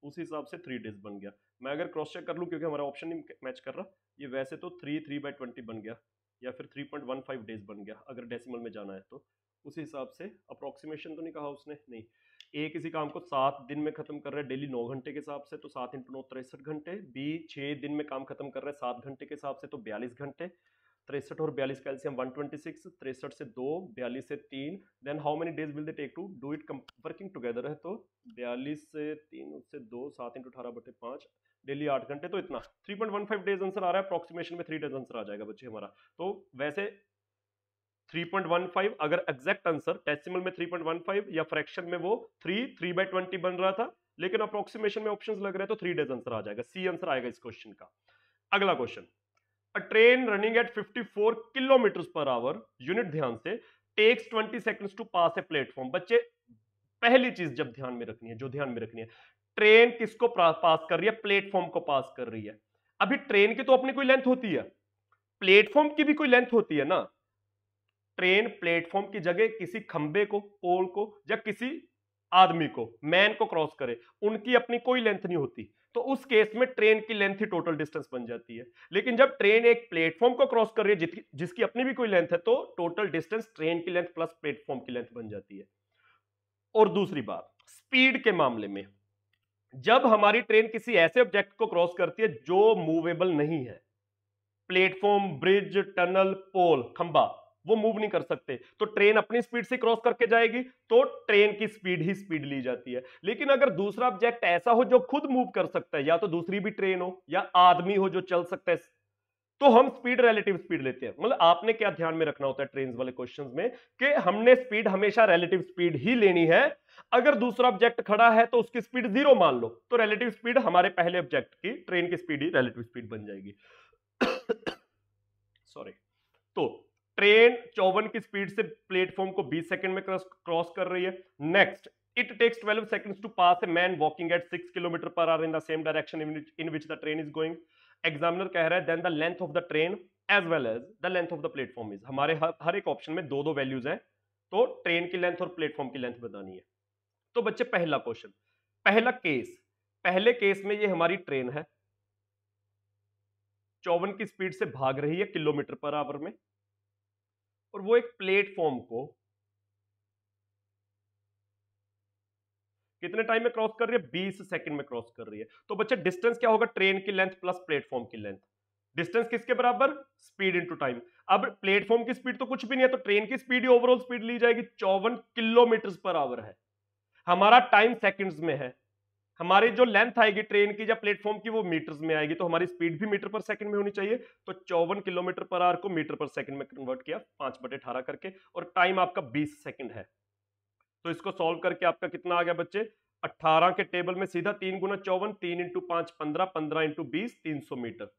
उस हिसाब से 3 डेज बन गया। मैं अगर क्रॉस चेक कर लूं, क्योंकि हमारा ऑप्शन नहीं मैच कर रहा, ये वैसे तो 3/20 बन गया, या फिर 3.15 डेज बन गया अगर डेसिमल में जाना है तो। उसी हिसाब से अप्रोक्सीमेशन तो नहीं कहा उसने, नहीं। ए किसी काम को 7 दिन में खत्म कर रहा है डेली 9 घंटे के हिसाब से, तो 7 × 9 63 घंटे। बी 6 दिन में काम खत्म कर रहा है 7 घंटे के हिसाब से, तो 42 घंटे। 63 और 42 का एलसीएम 126, 63 से 2, 42 से 3, then how many days will they take to do it working together है, तो 42 से 3 उससे 2, 7 × 18/5, डेली 8 घंटे, तो इतना 3.15 डेज आंसर आ रहा है। अप्रोक्सीमेशन में 3 डेज आंसर आ जाएगा बच्चे हमारा। तो वैसे 3.15 अगर एग्जैक्ट आंसर डेसिमल में 3.15 या फ्रैक्शन में वो 3/20 बन रहा था, लेकिन अप्रोक्सीमेशन में ऑप्शंस लग रहे हैं तो 3 डेज आंसर आ जाएगा। सी आंसर आएगा इस क्वेश्चन का। अगला question, a train running at 54 kilometre per hour, unit ध्यान से, takes 20 seconds to pass a platform. बच्चे पहली चीज जब ध्यान में रखनी है, जो ध्यान में रखनी है, ट्रेन किसको पास कर रही है? प्लेटफॉर्म को पास कर रही है। अभी ट्रेन की तो अपनी कोई लेंथ होती है, प्लेटफॉर्म की भी कोई लेंथ होती है ना। ट्रेन प्लेटफॉर्म की जगह किसी खंबे को, पोल को, या किसी आदमी को, मैन को क्रॉस करे, उनकी अपनी कोई लेंथ नहीं होती, तो उस केस में ट्रेन की लेंथ ही टोटल डिस्टेंस बन जाती है। लेकिन जब ट्रेन एक प्लेटफॉर्म को क्रॉस कर रही है जिसकी अपनी भी कोई लेंथ है, तो टोटल डिस्टेंस ट्रेन की लेंथ प्लस प्लेटफॉर्म की लेंथ बन जाती है। और दूसरी बात, स्पीड के मामले में, जब हमारी ट्रेन किसी ऐसे ऑब्जेक्ट को क्रॉस करती है जो मूवेबल नहीं है, प्लेटफॉर्म, ब्रिज, टनल, पोल, खंबा, वो मूव नहीं कर सकते, तो ट्रेन अपनी स्पीड से क्रॉस करके जाएगी, तो ट्रेन की स्पीड ही स्पीड ली जाती है। लेकिन अगर दूसरा ऑब्जेक्ट ऐसा हो जो खुद मूव कर सकता है, या तो दूसरी भी ट्रेन हो या आदमी हो जो चल सकता है, तो हम स्पीड रिलेटिव स्पीड लेते हैं। मतलब आपने क्या ध्यान में रखना होता है ट्रेन वाले क्वेश्चंस में, कि हमने स्पीड हमेशा रिलेटिव स्पीड ही लेनी है। अगर दूसरा ऑब्जेक्ट खड़ा है तो उसकी स्पीड 0 मान लो, तो रिलेटिव स्पीड हमारे पहले ऑब्जेक्ट की, ट्रेन की स्पीड ही रिलेटिव स्पीड बन जाएगी। सॉरी। तो ट्रेन 54 की स्पीड से प्लेटफॉर्म को 20 सेकंड में क्रॉस कर रही है। Next, it takes 12 seconds to pass a man walking at 6 kilometre per hour in the same direction in which the train is going. Examiner कह रहा है then the length of the train as well as the length of the platform is. हमारे हर एक option में दो values हैं, तो ट्रेन की लेंथ और प्लेटफॉर्म की लेंथ बतानी है। तो बच्चे पहला क्वेश्चन, पहला केस, पहले केस में ये हमारी ट्रेन है, 54 की स्पीड से भाग रही है किलोमीटर पर आवर में, और वो एक प्लेटफॉर्म को कितने टाइम में क्रॉस कर रही है? 20 सेकंड में क्रॉस कर रही है। तो बच्चे डिस्टेंस क्या होगा? ट्रेन की लेंथ प्लस प्लेटफॉर्म की लेंथ। डिस्टेंस किसके बराबर? Speed into time. अब प्लेटफॉर्म की स्पीड तो कुछ भी नहीं है, तो ट्रेन की स्पीड ही ओवरऑल स्पीड ली जाएगी। 54 किलोमीटर पर आवर है, हमारा टाइम सेकंड्स में है, हमारी जो लेंथ आएगी ट्रेन की या प्लेटफॉर्म की वो मीटर्स में आएगी, तो हमारी स्पीड भी मीटर पर सेकंड में होनी चाहिए। तो 54 किलोमीटर पर आवर को मीटर पर सेकंड में कन्वर्ट किया 5/18 करके, और टाइम आपका 20 सेकंड है। तो इसको सॉल्व करके आपका कितना आ गया बच्चे? 18 के टेबल में सीधा 3 × 54, 3 × 5 15, 15 × 20 300 मीटर।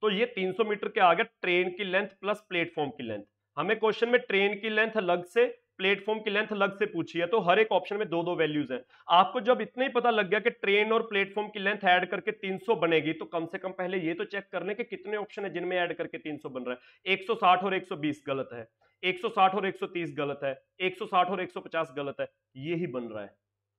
तो ये 300 मीटर के आ गया ट्रेन की लेंथ प्लस प्लेटफॉर्म की लेंथ। हमें क्वेश्चन में ट्रेन की लेंथ अलग से, प्लेटफॉर्म की लेंथ अलग से पूछी है, तो हर एक ऑप्शन में दो वैल्यूज हैं। आपको जब इतना ही पता लग गया कि ट्रेन और प्लेटफॉर्म की लेंथ ऐड करके 300 बनेगी, तो कम से कम पहले ये तो चेक कर लें कि कितने ऑप्शन है जिनमें ऐड करके 300 बन रहा है। 160 और 120 गलत है, 160 और 130 गलत है, 160 और 150 गलत है, ये ही बन रहा है।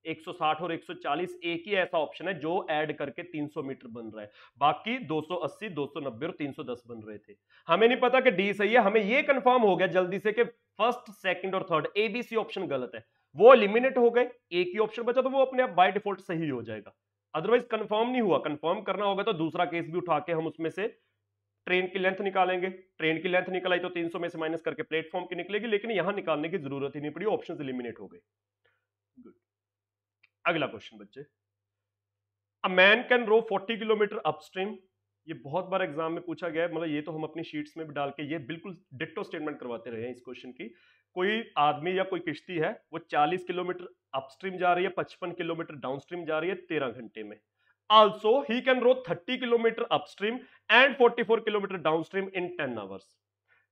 160 और 140 एक ही ऐसा ऑप्शन है जो ऐड करके 300 मीटर बन रहा है, बाकी 280, 290 और 310 बन रहे थे। हमें नहीं पता कि डी सही है, हमें ये कंफर्म हो गया जल्दी से कि फर्स्ट, सेकंड और थर्ड एबीसी ऑप्शन गलत है, वो एलिमिनेट हो गए, एक ही ऑप्शन बचा, तो वो अपने आप बाय डिफॉल्ट सही हो जाएगा। अदरवाइज कंफर्म नहीं हुआ, कंफर्म करना होगा तो दूसरा केस भी उठा के हम उसमें से ट्रेन की लेंथ निकालेंगे। ट्रेन की लेंथ निकल आई तो 300 में से माइनस करके प्लेटफॉर्म की निकलेगी, लेकिन यहां निकालने की जरूरत ही नहीं पड़ी, ऑप्शन एलिमिनेट हो गए। गुड। अगला क्वेश्चन बच्चे, a man can row 40 kilometre upstream. ये बहुत बार एग्जाम में पूछा गया है, मतलब ये तो हम अपनी शीट्स में भी डाल के ये बिल्कुल डिट्टो स्टेटमेंट करवाते रहे हैं इस क्वेश्चन की। कोई आदमी या कोई किश्ती है, वो 40 किलोमीटर अपस्ट्रीम जा रही है, 55 किलोमीटर डाउनस्ट्रीम जा रही है 13 घंटे में। Also he can row 30 kilometre upstream and 44 kilometre downstream in 10 hours.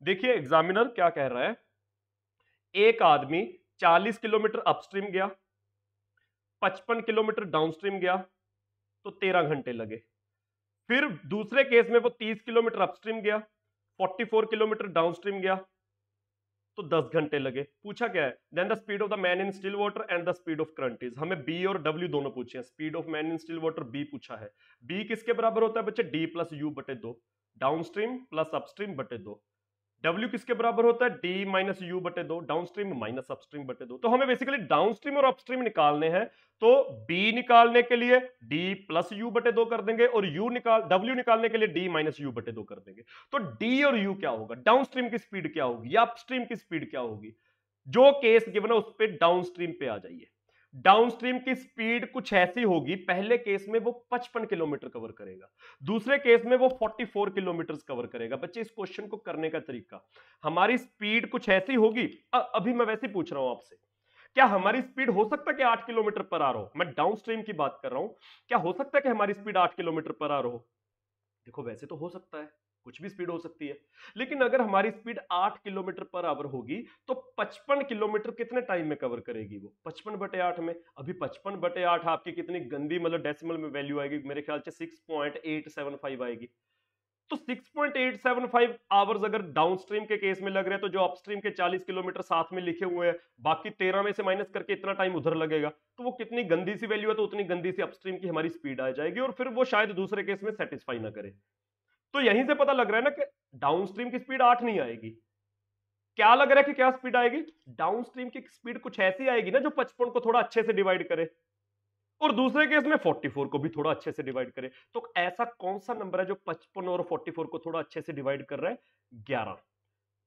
देखिए एग्जामिनर क्या कह रहा है, एक आदमी 40 किलोमीटर अपस्ट्रीम गया, 55 किलोमीटर डाउनस्ट्रीम गया, तो 13 घंटे लगे। फिर दूसरे केस में वो 30 किलोमीटर अपस्ट्रीम गया, 44 किलोमीटर डाउनस्ट्रीम गया, तो 10 घंटे लगे। पूछा क्या है, then the speed of the man in still water and the speed of current is. हमें बी और डब्ल्यू दोनों पूछे हैं। Speed of man in still water b पूछा है। बी किसके बराबर होता है बच्चे, डी प्लस यू बटे 2, डाउनस्ट्रीम प्लस अपस्ट्रीम बटे 2। W किसके बराबर होता है, D माइनस यू बटे 2, डाउनस्ट्रीम माइनस अपस्ट्रीम बटे 2। तो हमें बेसिकली डाउनस्ट्रीम और अपस्ट्रीम निकालने हैं, तो B निकालने के लिए D प्लस यू बटे 2 कर देंगे, और W निकालने के लिए D माइनस यू बटे 2 कर देंगे। तो D और U क्या होगा, डाउनस्ट्रीम की स्पीड क्या होगी या अपस्ट्रीम की स्पीड क्या होगी। जो केस गिवन है उस पर डाउनस्ट्रीम पे आ जाइए। डाउनस्ट्रीम की स्पीड कुछ ऐसी होगी, पहले केस में वो 55 किलोमीटर कवर करेगा, दूसरे केस में वो 44 किलोमीटर कवर करेगा। बच्चे इस क्वेश्चन को करने का तरीका, हमारी स्पीड कुछ ऐसी होगी, अभी मैं वैसे पूछ रहा हूं आपसे, क्या हमारी स्पीड हो सकता है कि 8 किलोमीटर पर आवर हो, मैं डाउनस्ट्रीम की बात कर रहा हूं, क्या हो सकता है कि हमारी स्पीड 8 किलोमीटर पर आवर हो। देखो वैसे तो हो सकता है, कुछ भी स्पीड हो सकती है, लेकिन अगर हमारी स्पीड 8 किलोमीटर पर आवर होगी तो 55 किलोमीटर कितने टाइम में कवर करेगी वो, 55/8 में। अभी 55/8 आपकी कितनी गंदी मतलब डेसिमल में वैल्यू आएगी, मेरे ख्याल से 6.875 आएगी। तो 6.875 आवर्स अगर डाउनस्ट्रीम के केस में लग रहे हैं, तो जो अपस्ट्रीम के 40 किलोमीटर साथ में लिखे हुए हैं, बाकी 13 में से माइनस करके इतना टाइम उधर लगेगा, तो वो कितनी गंदी सी वैल्यू है, तो उतनी गंदी सी अपस्ट्रीम की हमारी स्पीड आ जाएगी, और फिर वो शायद दूसरे केस में सेटिस्फाई ना करे। तो यहीं से पता लग रहा है ना कि डाउनस्ट्रीम की स्पीड 8 नहीं आएगी। क्या लग रहा है कि क्या स्पीड आएगी, डाउनस्ट्रीम की स्पीड कुछ ऐसी आएगी ना जो 55 को थोड़ा अच्छे से डिवाइड करे, और दूसरे केस में 44 को भी थोड़ा अच्छे से डिवाइड करे। तो ऐसा कौन सा नंबर है जो 55 और 44 को थोड़ा अच्छे से डिवाइड कर रहा है, 11।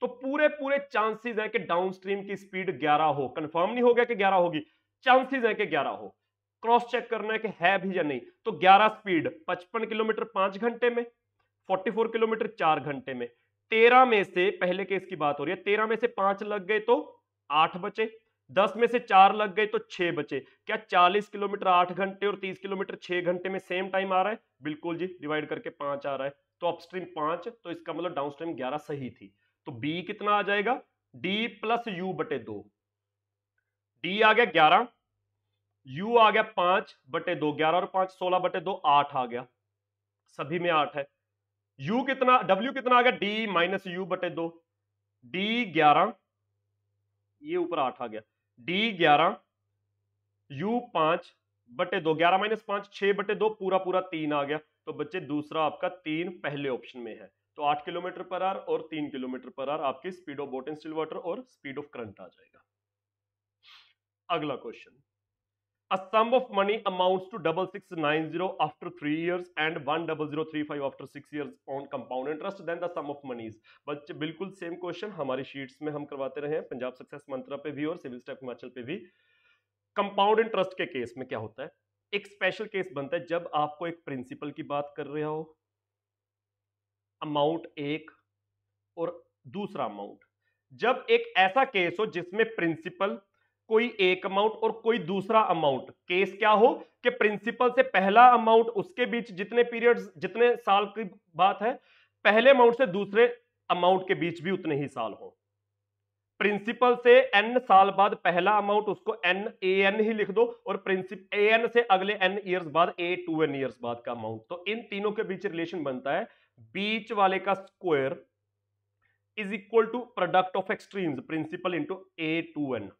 तो पूरे पूरे चांसेस है कि डाउनस्ट्रीम की स्पीड 11 हो। कंफर्म नहीं हो गया कि 11 होगी, चांसेस है कि 11 हो, क्रॉस चेक करना है कि है भी या नहीं। तो 11 स्पीड 55 किलोमीटर 5 घंटे में, 44 किलोमीटर 4 घंटे में। 13 में से, पहले केस की बात हो रही है, 13 में से 5 लग गए तो 8 बचे, 10 में से 4 लग गए तो 6 बचे। क्या 40 किलोमीटर 8 घंटे और 30 किलोमीटर 6 घंटे में सेम टाइम आ रहा है, बिल्कुल जी, डिवाइड करके 5 आ रहा है। तो अपस्ट्रीम 5, तो इसका मतलब डाउनस्ट्रीम 11 सही थी। तो बी कितना आ जाएगा, डी प्लस यू बटे 2। डी आ गया 11, यू आ गया 5/2, 11 और 5 16/2, 8 आ गया, सभी में 8 है। यू कितना, डब्ल्यू कितना आ गया, डी माइनस यू बटे 2, डी 11, ये ऊपर 8 आ गया, डी 11, यू 5/2, 11 माइनस 5 6/2, पूरा पूरा 3 आ गया। तो बच्चे दूसरा आपका 3 पहले ऑप्शन में है। तो 8 किलोमीटर पर आवर और 3 किलोमीटर पर आवर आपकी speed of boat in still water और स्पीड ऑफ करंट आ जाएगा। अगला question, a sum of money amounts to 6690 after 3 years and 10035 after 6 years on compound interest, then the sum of money is। बच्चे बिल्कुल same question हमारी sheets में हम करवाते रहे हैं, पंजाब सक्सेस मंत्रा पे भी और सिविल स्टेप हिमाचल पे भी। कंपाउंड इंटरेस्ट के केस में क्या होता है, एक स्पेशल केस बनता है जब आपको एक प्रिंसिपल की बात कर रहा हो, अमाउंट एक और दूसरा अमाउंट। जब एक ऐसा केस हो जिसमें प्रिंसिपल कोई एक अमाउंट और कोई दूसरा अमाउंट, केस क्या हो कि प्रिंसिपल से पहला अमाउंट उसके बीच जितने पीरियड्स, जितने साल की बात है, पहले अमाउंट से दूसरे अमाउंट के बीच भी उतने ही साल हो। प्रिंसिपल से n साल बाद पहला अमाउंट, उसको NaN ही लिख दो, और प्रिंसिपल AN से अगले n ईयर्स बाद A2n ईयर्स बाद का अमाउंट। तो इन तीनों के बीच रिलेशन बनता है, बीच वाले का square is equal to product of extremes, principal into A2n।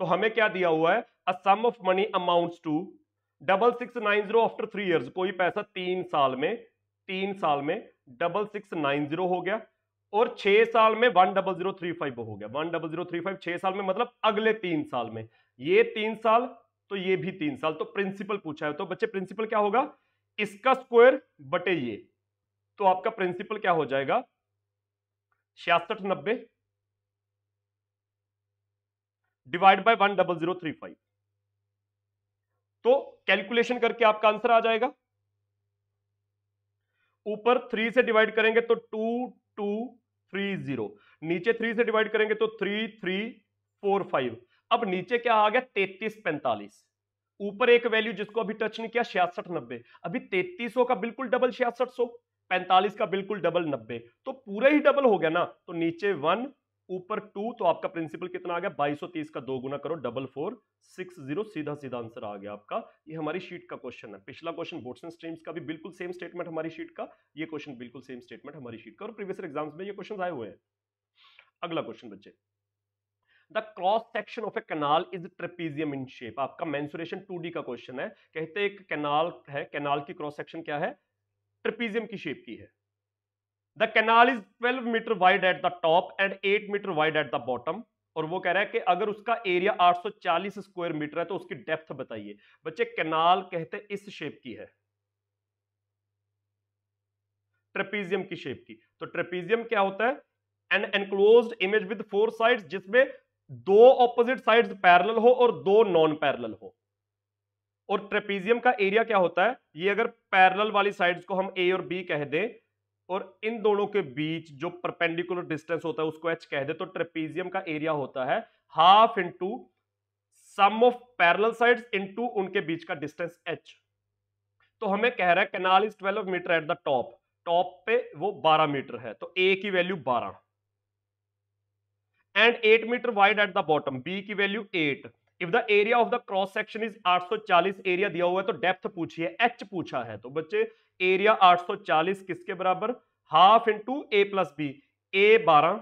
तो हमें क्या दिया हुआ है, a sum of money amounts to 6690 after 3 years, कोई पैसा 3 साल में 6690 हो गया, और 6 साल में 10035 हो गया। 10035 6 साल में मतलब अगले 3 साल में, ये 3 साल तो ये भी 3 साल। तो प्रिंसिपल पूछा है, तो बच्चे प्रिंसिपल क्या होगा, इसका स्क्वायर बटे ये, तो आपका प्रिंसिपल क्या हो जाएगा, 6690 डिवाइड बाय 10035। तो कैलकुलेशन करके आपका आंसर आ जाएगा। ऊपर 3 से डिवाइड करेंगे तो 2230, नीचे 3 से डिवाइड करेंगे तो 3345। अब नीचे क्या आ गया 3345। ऊपर एक वैल्यू जिसको अभी टच नहीं किया 6690। अभी 3300 का बिल्कुल डबल 6600, 45 का बिल्कुल डबल 90, तो पूरा ही डबल हो गया ना। तो नीचे 1 ऊपर 2, तो आपका प्रिंसिपल कितना आ गया 2230 का 2 गुना करो 4460, सीधा सीधा आंसर आ गया आपका। ये हमारी शीट का क्वेश्चन है। पिछला क्वेश्चन बोर्ड्स एंड स्ट्रीम्स का भी बिल्कुल सेम स्टेटमेंट हमारी शीट का, ये क्वेश्चन बिल्कुल सेम स्टेटमेंट हमारी शीट का, और प्रीवियस एग्जाम्स में ये क्वेश्चन आए हुए हैं। अगला क्वेश्चन बच्चे, the cross section of A canal is trapezium in shape. आपका मेंसुरेशन 2D का क्वेश्चन है। कहते एक कैनाल है, कैनाल की क्रॉस सेक्शन क्या है, ट्रेपीजियम की शेप की है। The canal is 12 metre wide at the top and 8 metre wide at the bottom. और वो कह रहा है कि अगर उसका एरिया 840 स्क्वायर मीटर है तो उसकी डेप्थ बताइए। बच्चे कैनाल कहते इस शेप की है, ट्रेपीजियम की शेप की। तो ट्रेपीजियम क्या होता है, an enclosed image with 4 sides, जिसमें 2 ऑपोजिट साइड्स पैरेलल हो और 2 नॉन पैरेलल हो। और ट्रेपीजियम का एरिया क्या होता है, ये अगर पैरेलल वाली साइड्स को हम ए और बी कह दें और इन दोनों के बीच जो परपेंडिकुलर डिस्टेंस होता है उसको एच कह दे, तो ट्रेपीजियम का एरिया होता है half into sum of parallel sides into उनके बीच का डिस्टेंस एच। तो हमें कह रहा है canal is 12 metre at the top, top पे वो 12 मीटर है तो ए की value 12, and 8 metre wide at the bottom, B की value 8। If the area of the cross section is 840, area दिया हुआ है तो डेप्थ पूछी है, एच पूछा है। तो बच्चे एरिया 840 किसके बराबर, हाफ इंटू ए प्लस बी, ए 12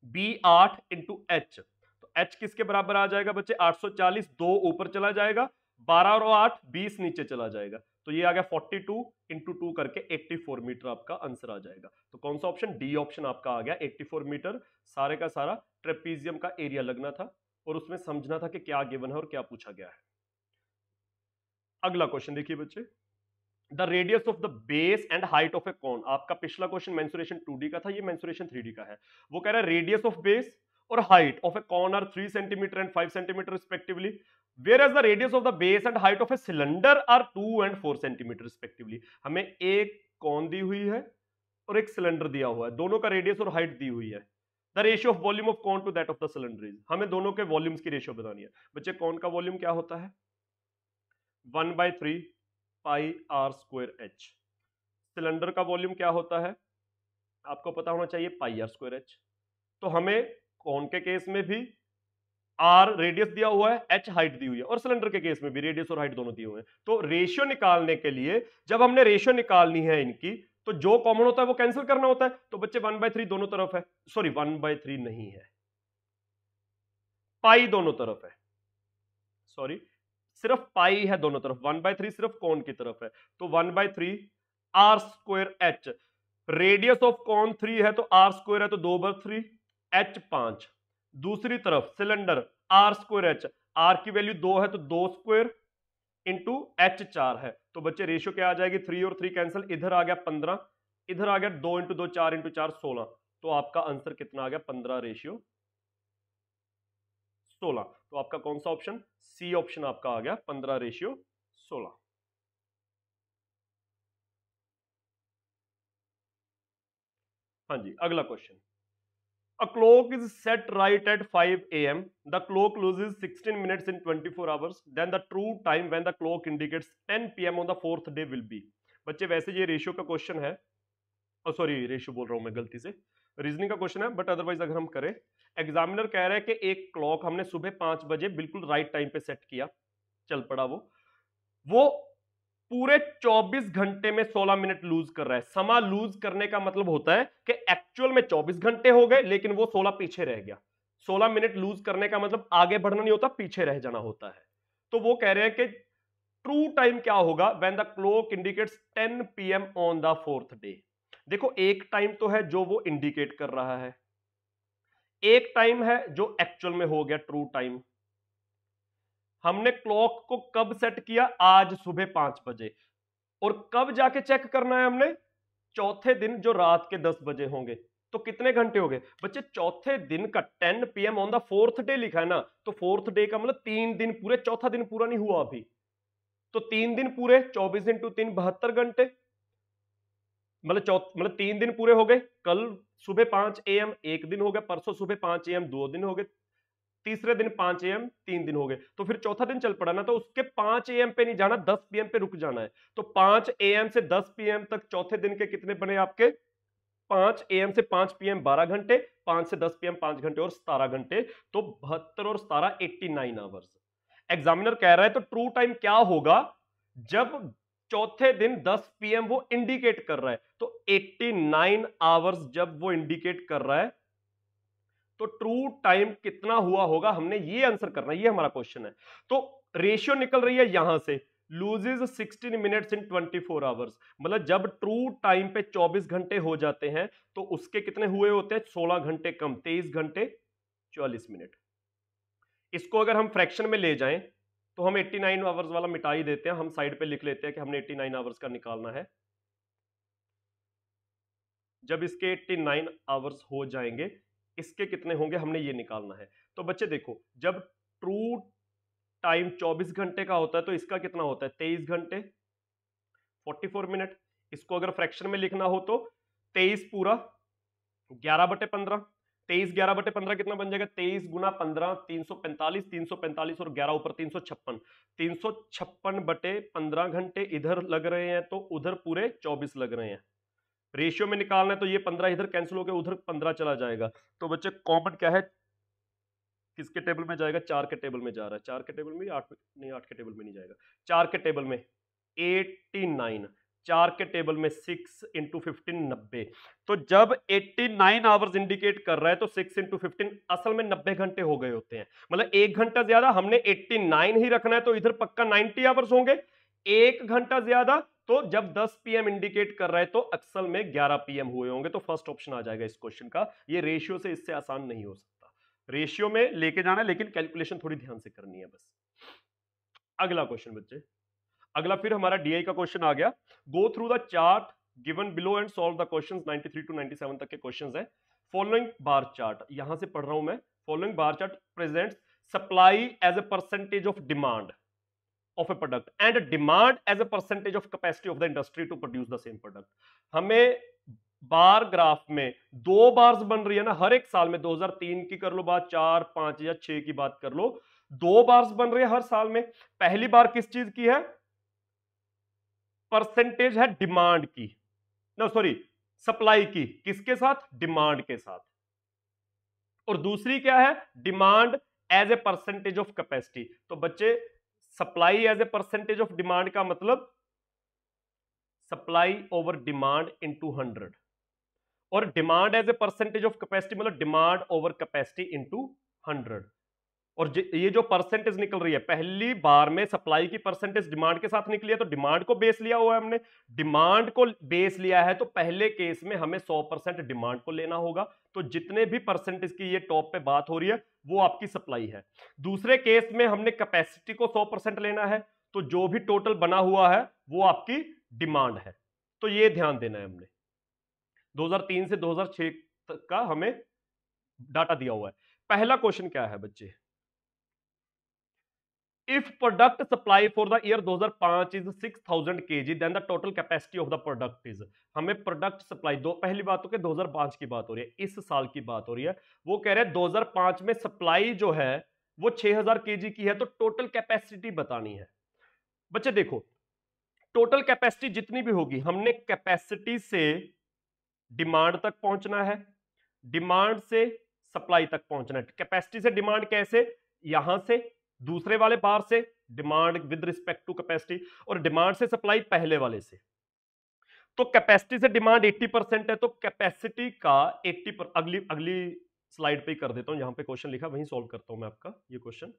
बी 8 इंटू एच। तो एच किसके बराबर आ जाएगा बच्चे 840, 2 ऊपर चला जाएगा, 12 और 8 20 नीचे चला जाएगा, तो ये आ गया 42 इंटू 2 करके 84 मीटर आपका आंसर आ जाएगा। तो कौन सा ऑप्शन, डी ऑप्शन आपका आ गया 84 मीटर। सारे का सारा ट्रेपीजियम का एरिया लगना था और उसमें समझना था कि क्या गिवन है और क्या पूछा गया है। अगला क्वेश्चन देखिए बच्चे, the radius of the base and height of a cone. आपका पिछला क्वेश्चन मेंसुरेशन 2D का था, ये मेंसुरेशन 3D का है। वो कह रहा है रेडियस ऑफ बेस और height of a cone are 3 centimetre and 5 centimetre respectively, whereas the radius of the base and height of a cylinder are 2 and 4 centimetre respectively. हमें एक कोन दी हुई है और एक सिलेंडर दिया हुआ है, दोनों का रेडियस और हाइट दी हुई है। The ratio of volume of cone to that of the cylinder is, हमें दोनों के वॉल्यूम्स की रेशियो बतानी है। बच्चे कोन का वॉल्यूम क्या होता है 1/3 पाई आर स्क्वायर एच। सिलेंडर का वॉल्यूम क्या होता है आपको पता होना चाहिए पाई आर स्क्वायर एच। तो हमें कोन के केस में भी आर रेडियस दिया हुआ है, एच हाइट दी हुई है, और सिलेंडर के केस में भी रेडियस और हाइट दोनों दिए हुए हैं। तो रेशियो निकालने के लिए जब हमने रेशियो निकालनी है इनकी, तो जो कॉमन होता है वो कैंसिल करना होता है। तो बच्चे 1/3 दोनों तरफ है, सॉरी 1/3 नहीं है, पाई दोनों तरफ है, सॉरी सिर्फ पाई है दोनों तरफ, 1/3 सिर्फ कोन की तरफ है। तो 1/3 r square h, radius of cone 3 है तो आर स्क्वायर है तो 2/3 एच 5। दूसरी तरफ cylinder r square h, r की वैल्यू 2 है तो 2 स्क्वायर इंटू एच 4 है। तो बच्चे रेशियो क्या आ जाएगी 3 और 3 कैंसिल, इधर आ गया 15, इधर आ गया 2 इंटू 2 4 इंटू 4 16। तो आपका आंसर कितना आ गया 15/16। तो आपका कौन सा ऑप्शन, सी ऑप्शन आपका आ गया 15/16। हाँ जी, अगला question, a clock is set right at 5 a.m. the clock loses 16 minutes in 24 hours, then the true time when the clock indicates 10 p.m. on the fourth day will be। बच्चे वैसे ये ratio का question है, sorry ratio बोल रहा हूं मैं गलती से, रीजनिंग का क्वेश्चन है, बट अदरवाइज अगर हम करें, एग्जामिनर कह रहा है कि एक क्लॉक हमने सुबह 5 बजे बिल्कुल राइट टाइम पे सेट किया, चल पड़ा वो पूरे 24 घंटे में 16 मिनट लूज कर रहा है। समा लूज करने का मतलब होता है कि एक्चुअल में 24 घंटे हो गए लेकिन वो 16 पीछे रह गया। 16 मिनट लूज करने का मतलब आगे बढ़ना नहीं होता, पीछे रह जाना होता है। तो वो कह रहे हैं कि ट्रू टाइम क्या होगा when the clock indicates 10 PM on the fourth day. देखो एक टाइम तो है जो वो इंडिकेट कर रहा है, एक टाइम है जो एक्चुअल में हो गया ट्रू टाइम। हमने क्लॉक को कब सेट किया, आज सुबह 5 बजे, और कब जाके चेक करना है हमने, चौथे दिन जो रात के 10 बजे होंगे। तो कितने घंटे हो गए बच्चे? चौथे दिन का 10 PM on the fourth day लिखा है ना, तो फोर्थ डे का मतलब 3 दिन पूरे, चौथा दिन पूरा नहीं हुआ अभी, तो 3 दिन पूरे, 24 × 3 72 घंटे, मतलब 3 दिन पूरे हो गए। कल सुबह 5 AM 1 दिन हो गया, परसों सुबह 5 AM 2 दिन हो गए, तीसरे दिन 5 AM 3 दिन हो गए, तो फिर चौथा दिन चल पड़ा ना, तो उसके 5 AM पे नहीं जाना, 10 PM पे रुक जाना है। तो 5 AM से 10 PM तक चौथे दिन के कितने बने आपके? 5 AM से 5 PM 12 घंटे, 5 से 10 PM 5 घंटे और 17 घंटे, तो 72 और 17 89 आवर्स। एग्जामिनर कह रहा है तो ट्रू टाइम क्या होगा जब चौथे दिन 10 PM वो इंडिकेट कर रहा है, तो 89 आवर्स जब वो इंडिकेट कर रहा है, तो ट्रू टाइम कितना हुआ होगा, हमने ये आंसर करना है, ये हमारा क्वेश्चन है। तो रेशियो निकल रही है यहां से, लूजेज 16 मिनट्स इन 24 आवर्स, मतलब जब ट्रू टाइम पे 24 घंटे हो जाते हैं तो उसके कितने हुए होते हैं? 16 घंटे कम, 23 घंटे 44 मिनट। इसको अगर हम फ्रैक्शन में ले जाएं तो हम 89 आवर्स वाला मिटा ही देते हैं, हम साइड पे लिख लेते हैं कि हमने 89 आवर्स का निकालना है। जब इसके 89 आवर्स हो जाएंगे, इसके कितने होंगे हमने ये निकालना है। तो बच्चे देखो, जब ट्रू टाइम 24 घंटे का होता है तो इसका कितना होता है? 23 घंटे 44 मिनट। इसको अगर फ्रैक्शन में लिखना हो तो 23 पूरा 11/15, 23 11/15 कितना बन जाएगा? 23 गुना 15 345, 345 और 11 ऊपर 356, 356/15 घंटे इधर लग रहे हैं तो उधर पूरे 24 लग रहे हैं। रेशियो में निकालना है तो ये 15 इधर कैंसिल हो गया, उधर 15 चला जाएगा। तो बच्चे कॉमन क्या है, किसके टेबल में जाएगा? 4 के टेबल में जा रहा है। 4 के टेबल में, 8 नहीं, 8 के टेबल में नहीं जाएगा, 4 के टेबल में 89, 4 के टेबल में 6 × 15 90। तो जब 89 आवर्स इंडिकेट कर रहा है तो 6 × 15 असल में 90 घंटे हो गए होते हैं, मतलब 1 घंटा ज्यादा। हमने 89 ही रखना है तो इधर पक्का 90 आवर्स होंगे। 1 घंटा ज्यादा, तो जब 10 PM इंडिकेट कर रहा है तो अक्सर में 11 PM हुए होंगे, तो फर्स्ट ऑप्शन आ जाएगा इस क्वेश्चन का। ये रेशियो से इससे आसान नहीं हो सकता, रेशियो में लेके जाना है, लेकिन कैलकुलेशन थोड़ी ध्यान से करनी है बस। अगला क्वेश्चन बच्चे, अगला फिर हमारा डीआई का क्वेश्चन आ गया। Go through the chart given below and solve the questions. 93 to 97 तक के क्वेश्चंस है। फॉलोइंग बार चार्ट, यहां से पढ़ रहा हूं मैं। Following bar chart presents supply as a percentage of demand of a product and demand as a percentage of capacity of the industry to produce the same product। हमें bar graph में 2 bars बन रही है ना हर एक साल में, 2003 की कर लो बात, 4 5 या 6 की बात कर लो, 2 बार्स बन रही है हर साल में। पहली बार किस चीज की है? परसेंटेज है डिमांड की, नो सॉरी सप्लाई की, किसके साथ? डिमांड के साथ। और दूसरी क्या है? Demand as a percentage of capacity. तो बच्चे supply as a percentage of demand का मतलब सप्लाई ओवर डिमांड इनटू 100, और demand as a percentage of capacity मतलब डिमांड ओवर कैपेसिटी इनटू 100। और ये जो परसेंटेज निकल रही है, पहली बार में सप्लाई की परसेंटेज डिमांड के साथ निकली है, तो डिमांड को बेस लिया हुआ है हमने। डिमांड को बेस लिया है तो पहले केस में हमें 100% डिमांड को लेना होगा, तो जितने भी परसेंटेज की ये टॉप पे बात हो रही है वो आपकी सप्लाई है। दूसरे केस में हमने कैपेसिटी को 100% लेना है, तो जो भी टोटल बना हुआ है वो आपकी डिमांड है। तो ये ध्यान देना है हमने। 2003 से 2006 तक का हमें डाटा दिया हुआ है। पहला क्वेश्चन क्या है बच्चे? If product supply for the year 2005 is 6000 kg, then the total capacity of the product is। हमें प्रोडक्ट सप्लाई, दो पहली बात तो 2005 की बात हो रही है, इस साल की बात हो रही है। वो कह रहे हैं 2005 में सप्लाई जो है वो 6000 kg की है, तो टोटल कैपेसिटी बतानी है। बच्चे देखो, टोटल कैपेसिटी जितनी भी होगी, हमने कैपेसिटी से डिमांड तक पहुंचना है, डिमांड से सप्लाई तक पहुंचना है। कैपेसिटी से डिमांड कैसे? यहां से दूसरे वाले बार से demand with respect to capacity, और डिमांड से सप्लाई पहले वाले से। तो कैपेसिटी से डिमांड 80% है, तो कैपेसिटी का 80%, अगली स्लाइड पे ही कर देता हूं, जहां पे क्वेश्चन लिखा वहीं सॉल्व करता हूं मैं आपका ये क्वेश्चन।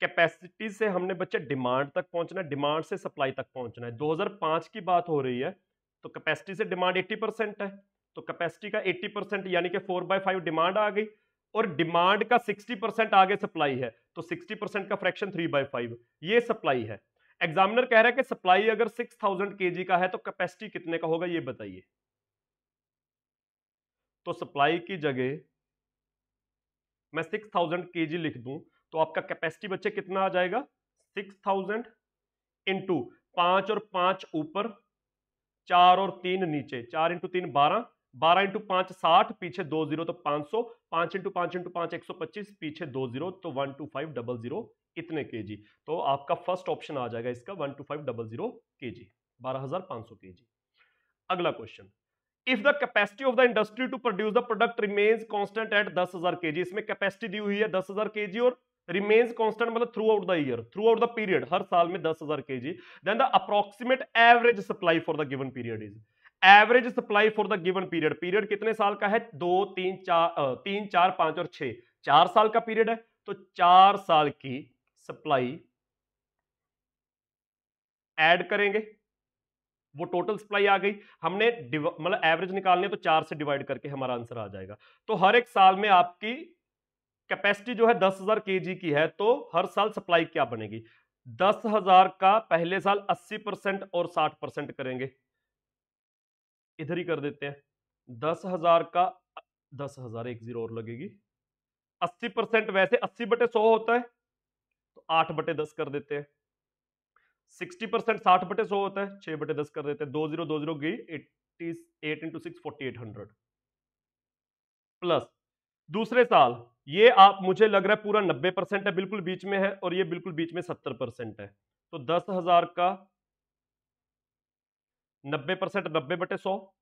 कैपेसिटी से हमने बच्चे डिमांड तक पहुंचना है, डिमांड से सप्लाई तक पहुंचना है। 2005 की बात हो रही है, तो कैपेसिटी से डिमांड 80% है, तो कैपेसिटी का 80% यानी कि 4/5 डिमांड आ गई, और डिमांड का 60% आगे सप्लाई है, तो 60% का फ्रैक्शन 3/5 ये सप्लाई है। एग्जामिनर कह रहा है कि सप्लाई अगर 6000 kg का है तो कैपेसिटी कितने का होगा ये बताइए। तो सप्लाई की जगह मैं 6000 केजी लिख दूं तो आपका कैपेसिटी बच्चे कितना आ जाएगा 6000 इंटू 5 और 5 ऊपर 4 और 3 नीचे 4 इंटू 3 12 12 इंटू 5 60 पीछे 2 जीरो तो 500 5 इंटू 5 इंटू 5 125 पीछे 2 जीरो तो 12500 इतने केजी। तो आपका फर्स्ट ऑप्शन आ जाएगा इसका 12500 केजी 12500 केजी। अगला question if the capacity of the industry to produce the product remains constant at 10,000 kg, इसमें कैपेसिटी दी हुई है 10,000 केजी और रिमेन्स कांस्टेंट मतलब throughout the year, throughout the period, हर साल में 10,000 kg, then the approximate average supply for the given period is, average supply for the given period, period कितने साल का है 2 3 4 5 और 6, 4 साल का पीरियड है, तो 4 साल की सप्लाई ऐड करेंगे, वो टोटल सप्लाई आ गई, हमने मतलब एवरेज निकालने तो 4 से डिवाइड करके हमारा आंसर आ जाएगा। तो हर एक साल में आपकी कैपेसिटी जो है 10,000 केजी की है, तो हर साल सप्लाई क्या बनेगी 10,000 का पहले साल 80% और 60% करेंगे, इधर ही कर देते हैं 10,000 का 10,000 एक जीरो और लगेगी 80%, वैसे 80/100 होता है तो 8/10 कर देते हैं, 60% 60/100 होता है 6/10 कर देते हैं, 2020 गई 88 इंटू 6 4800 प्लस दूसरे साल ये आप मुझे लग रहा है पूरा 90% है, बिल्कुल बीच में है, और ये बिल्कुल बीच में 70% है, तो 10,000 का 90% 90/100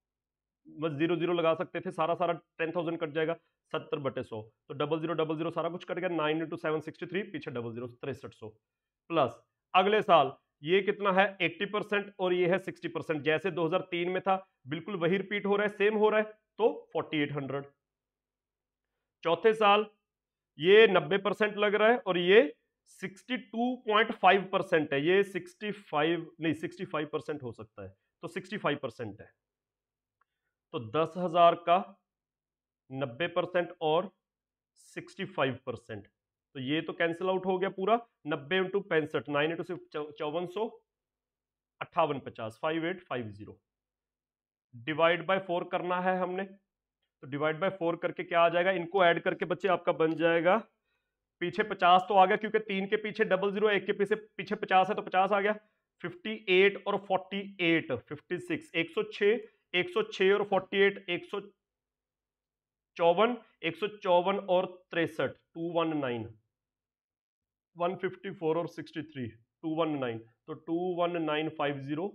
बस 0 0 लगा सकते थे, सारा सारा 10,000 कट जाएगा 70/100 तो 0000 सारा कुछ कट गया 9 इंटू 7 63 पीछे 00 6300 प्लस अगले साल ये कितना है 80% और ये है 60%, जैसे 2003 में था बिल्कुल वही रिपीट हो रहा है, सेम हो रहा है, तो 4800। चौथे साल ये 90% लग रहा है और ये 62.5% है, ये 65 नहीं 65% हो सकता है, तो 65% है, तो 10,000 का 90% और 65%, तो ये तो कैंसिल आउट हो गया पूरा, 90 इंटू 65 9 इंटू 5400 5850 5850 डिवाइड बाय 4 करना है हमने, तो डिवाइड बाय 4 करके क्या आ जाएगा, इनको ऐड करके बच्चे आपका बन जाएगा, पीछे 50 तो आ गया क्योंकि 3 के पीछे 00 1 के पीछे 50 है तो 50 आ गया, 58 और 48 56 106 106 और 48 154 154 और 63 219 154 और 63 219, तो 21950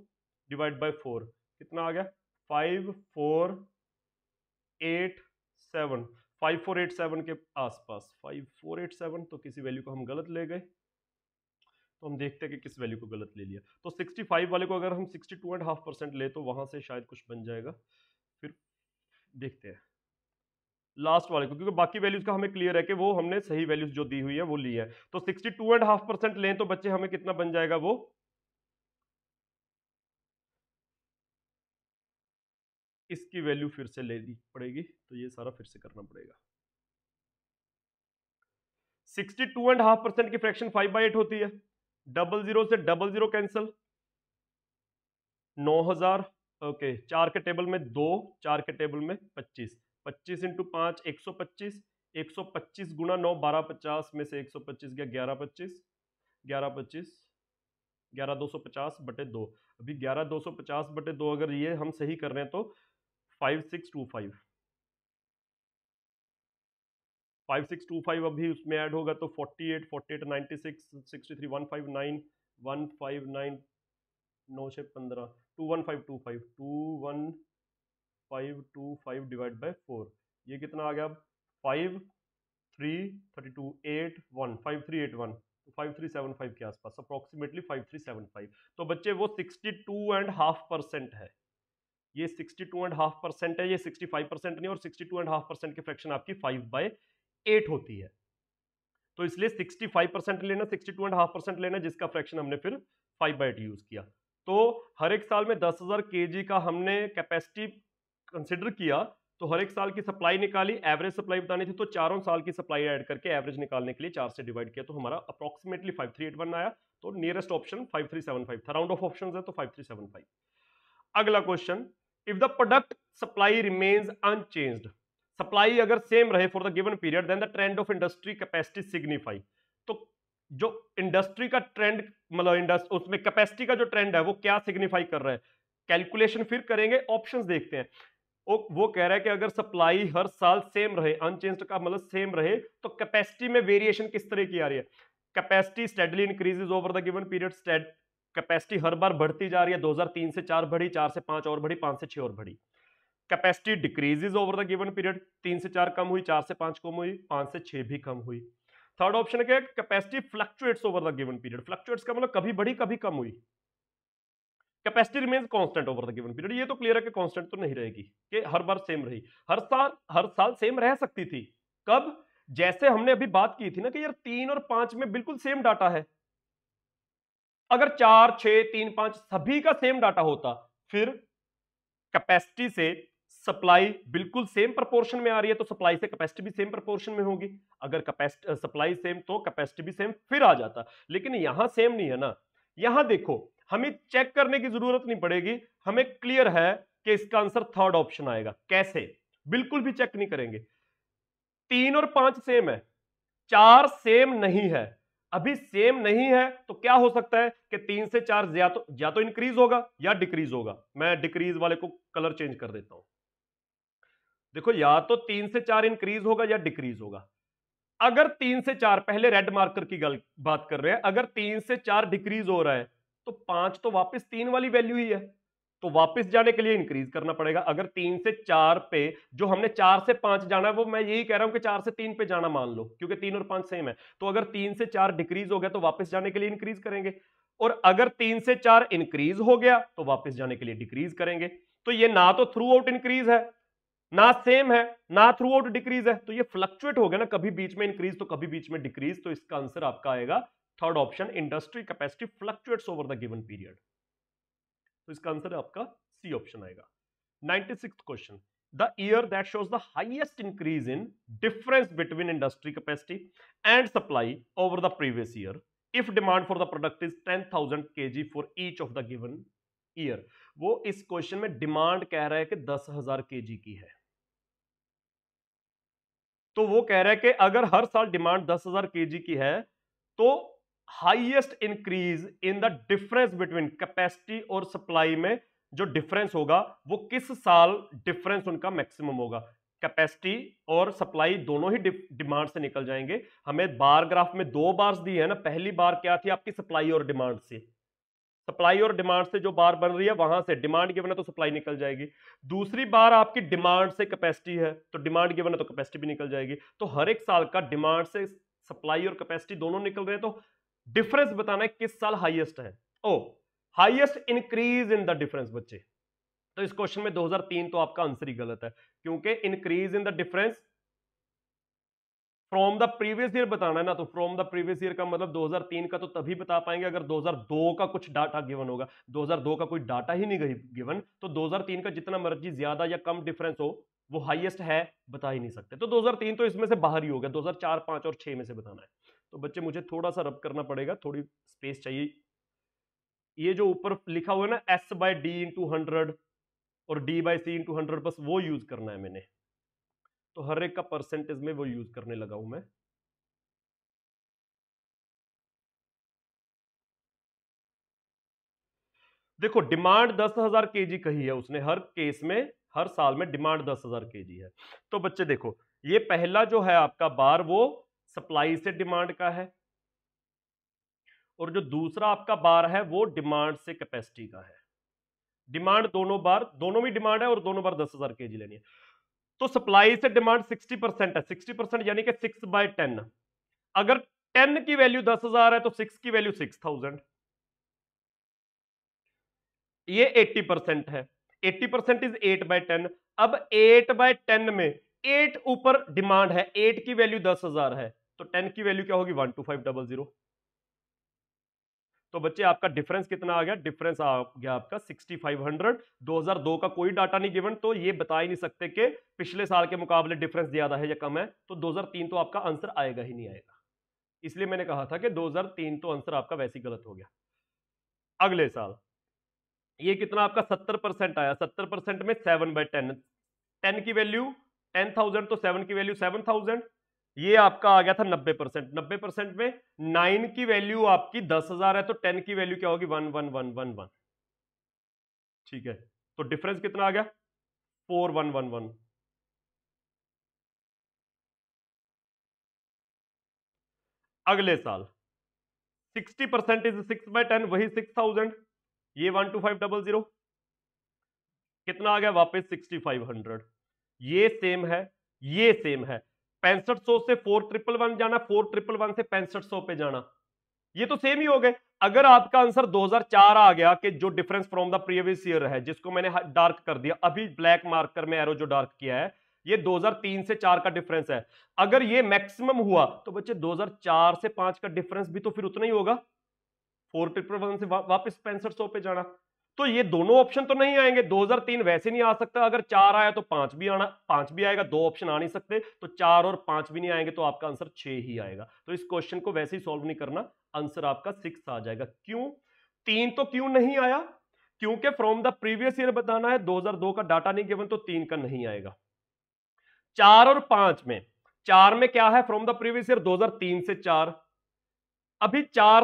डिवाइड बाय 4 कितना आ गया 5487 5487 के आसपास 5487, तो किसी वैल्यू को हम गलत ले गए, तो हम देखते हैं कि किस वैल्यू को गलत ले लिया, तो 65 वाले को अगर हम 62.5% ले तो वहां से शायद कुछ बन जाएगा, फिर देखते हैं लास्ट वाले को, क्योंकि बाकी वैल्यूज का हमें क्लियर है कि वो हमने सही वैल्यूज जो दी हुई है वो ली है, तो 62.5% लें तो बच्चे हमें कितना बन जाएगा, वो इसकी वैल्यू फिर से लेनी पड़ेगी, तो ये सारा फिर से करना पड़ेगा। 62.5% की फ्रैक्शन 5/8 होती है, 00 से 00 कैंसिल 9000, ओके 4 के टेबल में 2 4 के टेबल में 25 25 इंटू 5 125 125 गुना 9 1250 में से 125 गया 1125 1125 11250/2, अभी 11250/2 अगर ये हम सही कर रहे हैं तो 5625 5625 अभी उसमें ऐड होगा तो 48 48 96 63 159 159 9 से 15 21525 21525 डिवाइड बाय 4, ये कितना आ गया 5 3 32 8 1 5381, तो 5375 के आसपास अप्रोक्सीमेटली 5375, तो बच्चे वो 62.5% है, ये 62.5% है, ये 65% नहीं, और 62.5% की फ्रैक्शन आपकी 5/8 होती है, तो इसलिए 65% लेना 62.5% लेना, जिसका फ्रैक्शन हमने फिर 5/8 यूज किया, तो हर एक साल में 10,000 केजी का हमने कैपेसिटी कंसिडर किया, तो हर एक साल की सप्लाई निकाली, एवरेज सप्लाई बतानी थी तो चारों साल की सप्लाई ऐड करके एवरेज निकालने के लिए 4 से डिवाइड किया, तो हमारा अप्रोक्सीमेटली 5381 आया, तो नियरेस्ट ऑप्शन 5375 था, राउंड ऑफ ऑप्शंस है तो 5375। अगला question, if the product supply remains unchanged supply अगर सेम रहे for the given period then the trend of industry capacity signify. तो जो इंडस्ट्री का ट्रेंड मतलब उसमें कैपेसिटी का जो ट्रेंड है वो क्या सिग्निफाई कर रहा है, कैलकुलेशन फिर करेंगे, ऑप्शंस देखते हैं। वो कह रहा है कि अगर सप्लाई हर साल सेम रहे, अनचेंज्ड का मतलब सेम रहे, तो कैपेसिटी में वेरिएशन किस तरह की आ रही है, capacity steadily increases over the given period, capacity हर बार बढ़ती जा रही है, 2003 से 4 बढ़ी, 4 से 5 और बढ़ी, 5 से 6 और बढ़ी। Capacity decreases over the given period, 3 से 4 कम हुई, 4 से 5 कम हुई, 5 से 6 भी कम हुई। थर्ड ऑप्शन क्या है, capacity fluctuates over the given period, fluctuates का मतलब कभी बढ़ी कभी कम हुई। Capacity remains constant over the given period, ये तो क्लियर है कि कांस्टेंट तो नहीं रहेगी, कि हर बार सेम रही, हर साल सेम रह सकती थी। कब, जैसे हमने अभी बात की थी ना कि यार 3 और 5 में बिल्कुल सेम डाटा है, अगर 4, 6, 3, 5 सभी का सेम डाटा होता, फिर कैपेसिटी से सप्लाई बिल्कुल सेम प्रोपोर्शन में आ रही है तो सप्लाई से कैपेसिटी भी सेम प्रोपोर्शन में होगी, अगर कैपेसिटी सप्लाई सेम तो कैपेसिटी भी सेम फिर आ जाता, लेकिन यहां सेम नहीं है ना। यहां देखो हमें चेक करने की जरूरत नहीं पड़ेगी, हमें क्लियर है कि इसका आंसर थर्ड ऑप्शन आएगा। कैसे, बिल्कुल भी चेक नहीं करेंगे। 3 और 5 सेम है, 4 सेम नहीं है, अभी सेम नहीं है तो क्या हो सकता है कि 3 से 4 या तो इंक्रीज होगा या डिक्रीज होगा। मैं डिक्रीज वाले को कलर चेंज कर देता हूं, देखो या तो 3 से 4 इंक्रीज होगा या डिक्रीज होगा। अगर 3 से 4, पहले रेड मार्कर की बात कर रहे हैं, अगर 3 से 4 डिक्रीज हो रहा है तो 5 तो वापस 3 वाली वैल्यू ही है, तो वापस जाने के लिए इंक्रीज करना पड़ेगा। अगर 3 से 4 पे जो हमने 4 से 5 जाना है, वो मैं यही कह रहा हूं कि 4 से 3 पे जाना मान लो, क्योंकि 3 और 5 सेम है, तो अगर 3 से 4 डिक्रीज हो गया तो वापस जाने के लिए इंक्रीज करेंगे, और अगर 3 से 4 इंक्रीज हो गया तो वापस जाने के लिए डिक्रीज करेंगे। तो ये ना तो थ्रू आउट इंक्रीज है, ना सेम है, ना थ्रू आउट डिक्रीज है, तो ये फ्लक्चुएट हो गया ना, कभी बीच में इंक्रीज तो कभी बीच में डिक्रीज। तो इसका आंसर आपका आएगा third option, industry capacity fluctuates over the given period. तो इसका आंसर आपका सी ऑप्शन आएगा। 96th question, the year that shows the highest increase in difference between industry capacity and supply over the previous year if demand for the product is 10,000 kg for each of the given year. वो इस question में demand कह रहा है कि 10,000 kg की है, तो वो कह रहा है कि अगर हर साल डिमांड 10,000 kg की है तो highest increase in the difference between capacity और सप्लाई में जो डिफरेंस होगा वो किस साल डिफरेंस उनका मैक्सिमम होगा। कैपेसिटी और सप्लाई दोनों ही डिमांड से निकल जाएंगे। हमें बार ग्राफ में 2 बार्स दी है ना, पहली बार क्या थी आपकी, सप्लाई और डिमांड से, सप्लाई और डिमांड से जो बार बन रही है वहां से डिमांड गिवन है तो सप्लाई निकल जाएगी। दूसरी बार आपकी डिमांड से कैपेसिटी है तो डिमांड गिवन है तो कैपेसिटी भी निकल जाएगी। तो हर एक साल का डिमांड से सप्लाई और कैपेसिटी दोनों निकल रहे हैं, तो डिफरेंस बताना है किस साल हाईएस्ट है। Oh, highest increase in the difference बच्चे, तो इस क्वेश्चन में 2003 तो आपका आंसर ही गलत है, क्योंकि increase in the difference from the previous year बताना है ना, तो फ्रॉम द प्रीवियस ईयर का मतलब 2003 का तो तभी बता पाएंगे अगर 2002 का कुछ डाटा गिवन होगा। 2002 का कोई डाटा ही नहीं गिवन, तो 2003 का जितना मर्जी ज्यादा या कम डिफरेंस हो वो हाईएस्ट है बता ही नहीं सकते। तो 2003 तो इसमें से बाहर ही हो गया, 2004, 5 और 6 में से बताना है। तो बच्चे मुझे थोड़ा सा रब करना पड़ेगा, थोड़ी स्पेस चाहिए। ये जो ऊपर लिखा हुआ है ना S/D/100 और D/C/100, बस वो यूज करना है मैंने, तो हर एक का परसेंटेज में वो यूज करने लगा हूं मैं। देखो डिमांड 10,000 kg कही है उसने, हर केस में हर साल में डिमांड 10,000 kg है। तो बच्चे देखो ये पहला जो है आपका बार वो सप्लाई से डिमांड का है, और जो दूसरा आपका बार है वो डिमांड से कैपेसिटी का है। डिमांड दोनों बार, दोनों में डिमांड है और दोनों बार 10,000 kg लेनी है। तो सप्लाई से डिमांड 60% है, 60% यानी कि 6/10। अगर 10 की वैल्यू 10,000 है तो 6 की वैल्यू 6,000, ये 80% है, 80% इज 8/10। अब 8/10 में 8 ऊपर डिमांड है, 8 की वैल्यू 10,000 है, तो 10 की वैल्यू क्या होगी 12500। तो बच्चे आपका डिफरेंस कितना आ गया, डिफरेंस आ गया आपका 6500। 2002 का कोई डाटा नहीं गिवन, तो ये बता ही नहीं सकते कि पिछले साल के मुकाबले डिफरेंस ज्यादा है या कम है, तो 2003 तो आपका आंसर आएगा ही नहीं आएगा। इसलिए मैंने कहा था कि 2003 तो आंसर आपका वैसे ही गलत हो गया। अगले साल ये कितना आपका 70% आया, 70% में 7/10, 10 की वैल्यू 10,000 तो 7 की वैल्यू 7,000, ये आपका आ गया था 90%। 90% में 9 की वैल्यू आपकी 10,000 है, तो 10 की वैल्यू क्या होगी 11111। ठीक है, तो डिफरेंस कितना आ गया 4111। अगले साल 60% इज 6/10, वही 6,000, ये 12500, कितना आ गया वापस 6500। ये सेम है, ये सेम है। 6500 से 4111 जाना, 4111 से 6500 पे जाना, ये तो सेम ही हो गए। अगर आपका आंसर 2004 आ गया कि जो difference from the previous year है, जिसको मैंने डार्क कर दिया अभी ब्लैक मार्कर में एरो जो डार्क किया है, ये 2003 से 4 का डिफरेंस है। अगर ये मैक्सिमम हुआ तो बच्चे 2004 से 5 का डिफरेंस भी तो फिर उतना ही होगा, 4111 से वापस 6500 पे जाना। तो ये दोनों ऑप्शन तो नहीं आएंगे, 2003 वैसे नहीं आ सकता, अगर 4 आया तो 5 भी आना, 5 भी आएगा, दो ऑप्शन आ नहीं सकते, तो 4 और 5 भी नहीं आएंगे, तो आपका आंसर 6 ही आएगा। तो इस क्वेश्चन को वैसे ही सॉल्व नहीं करना, आंसर आपका 6 आ जाएगा। क्यों 3 तो क्यों नहीं आया, क्योंकि फ्रॉम द प्रीवियस ईयर बताना है, 2002 का डाटा नहीं गिवन, तो 3 का नहीं आएगा। 4 और 5 में, 4 में क्या है फ्रॉम द प्रीवियस ईयर 2003 से 4, अभी 4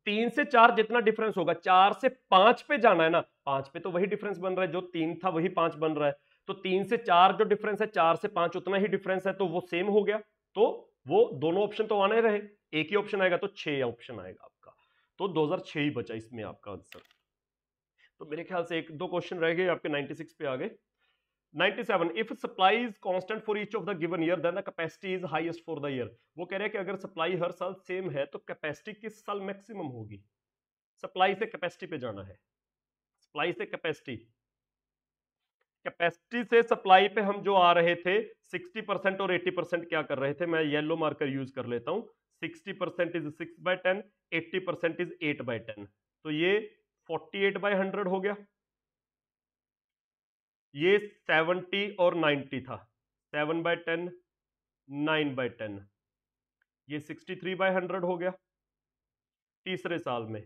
3 से 4 जितना डिफरेंस होगा, 4 से 5 पे जाना है ना, 5 पे तो वही डिफरेंस बन रहा है, जो 3 था वही 5 बन रहा है, तो 3 से 4 जो डिफरेंस है, 4 से 5 उतना ही डिफरेंस है, तो वो सेम हो गया, तो वो दोनों ऑप्शन तो आने रहे, एक ही ऑप्शन आएगा, तो 6 ऑप्शन आएगा आपका, तो 2006 ही बचा इसमें आपका आंसर। तो मेरे ख्याल से एक दो क्वेश्चन रह गए आपके, 96 पे आ गए। 97, if supply is constant for each of the given year then the capacity is highest for the year। वो कह रहे हैं कि अगर सप्लाई हर साल सेम है तो कैपेसिटी किस साल मैक्सिमम होगी। सप्लाई से कैपेसिटी पे जाना है, सप्लाई से कैपेसिटी, कैपेसिटी से सप्लाई पे हम जो आ रहे थे 60% और 80% क्या कर रहे थे, मैं येलो मार्कर यूज कर लेता हूं। 60% इज 6/10, 80% इज 8/10, तो ये 48/100 हो गया। ये 70 और 90 था, 7/10, 9/10, ये 63/100 हो गया। तीसरे साल में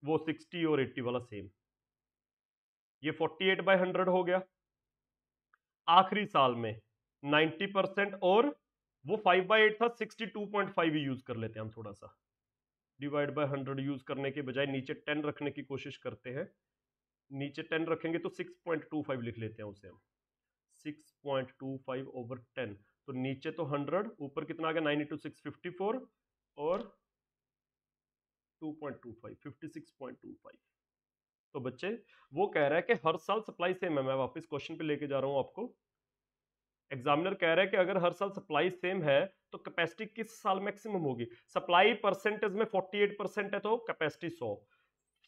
वो 60 और 80 वाला सेम, ये 48/100 हो गया। आखिरी साल में 90% और वो 5/8 था, 62.5 ही यूज कर लेते हैं हम, थोड़ा सा डिवाइड बाय 100 यूज करने के बजाय नीचे 10 रखने की कोशिश करते हैं, नीचे 10 रखेंगे तो 6.25 लिख लेते हैं उसे हम, 6.25 ओवर 10, तो नीचे तो 100, ऊपर कितना आ गया 9 into 6 54 और 2.25 56.25। तो बच्चे वो कह रहा है कि हर साल सप्लाई सेम है, मैं वापस क्वेश्चन पे लेके जा रहा हूं आपको। एग्जामिनर कह रहा है कि अगर हर साल सप्लाई सेम है तो कैपेसिटी किस साल मैक्सिमम होगी। सप्लाई परसेंटेज में 48% है तो कैपेसिटी 100,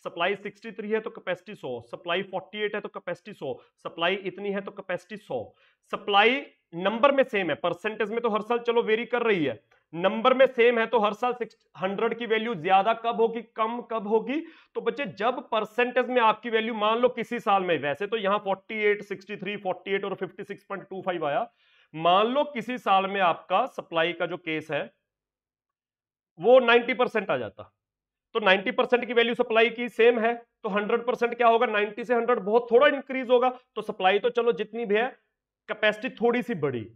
सप्लाई 63 है तो कैपेसिटी 100, सप्लाई 48 है तो कैपेसिटी 100, सप्लाई इतनी है तो कैपेसिटी 100। सप्लाई नंबर में सेम है, परसेंटेज में तो हर साल चलो वेरी कर रही है, नंबर में सेम है तो हर साल 100 की वैल्यू ज्यादा कब होगी कम कब होगी। तो बच्चे जब परसेंटेज में आपकी वैल्यू मान लो किसी साल में, वैसे तो यहां 48 63 48 और 56.25 आया, मान लो किसी साल में आपका सप्लाई का जो केस है वो 90% आ जाता, तो 90% की वैल्यू सप्लाई की सेम है, तो 100% क्या होगा, 90 से 100 बहुत थोड़ा इंक्रीज होगा, तो सप्लाई तो चलो जितनी भी है, कैपेसिटी थोड़ी सी बढ़ी।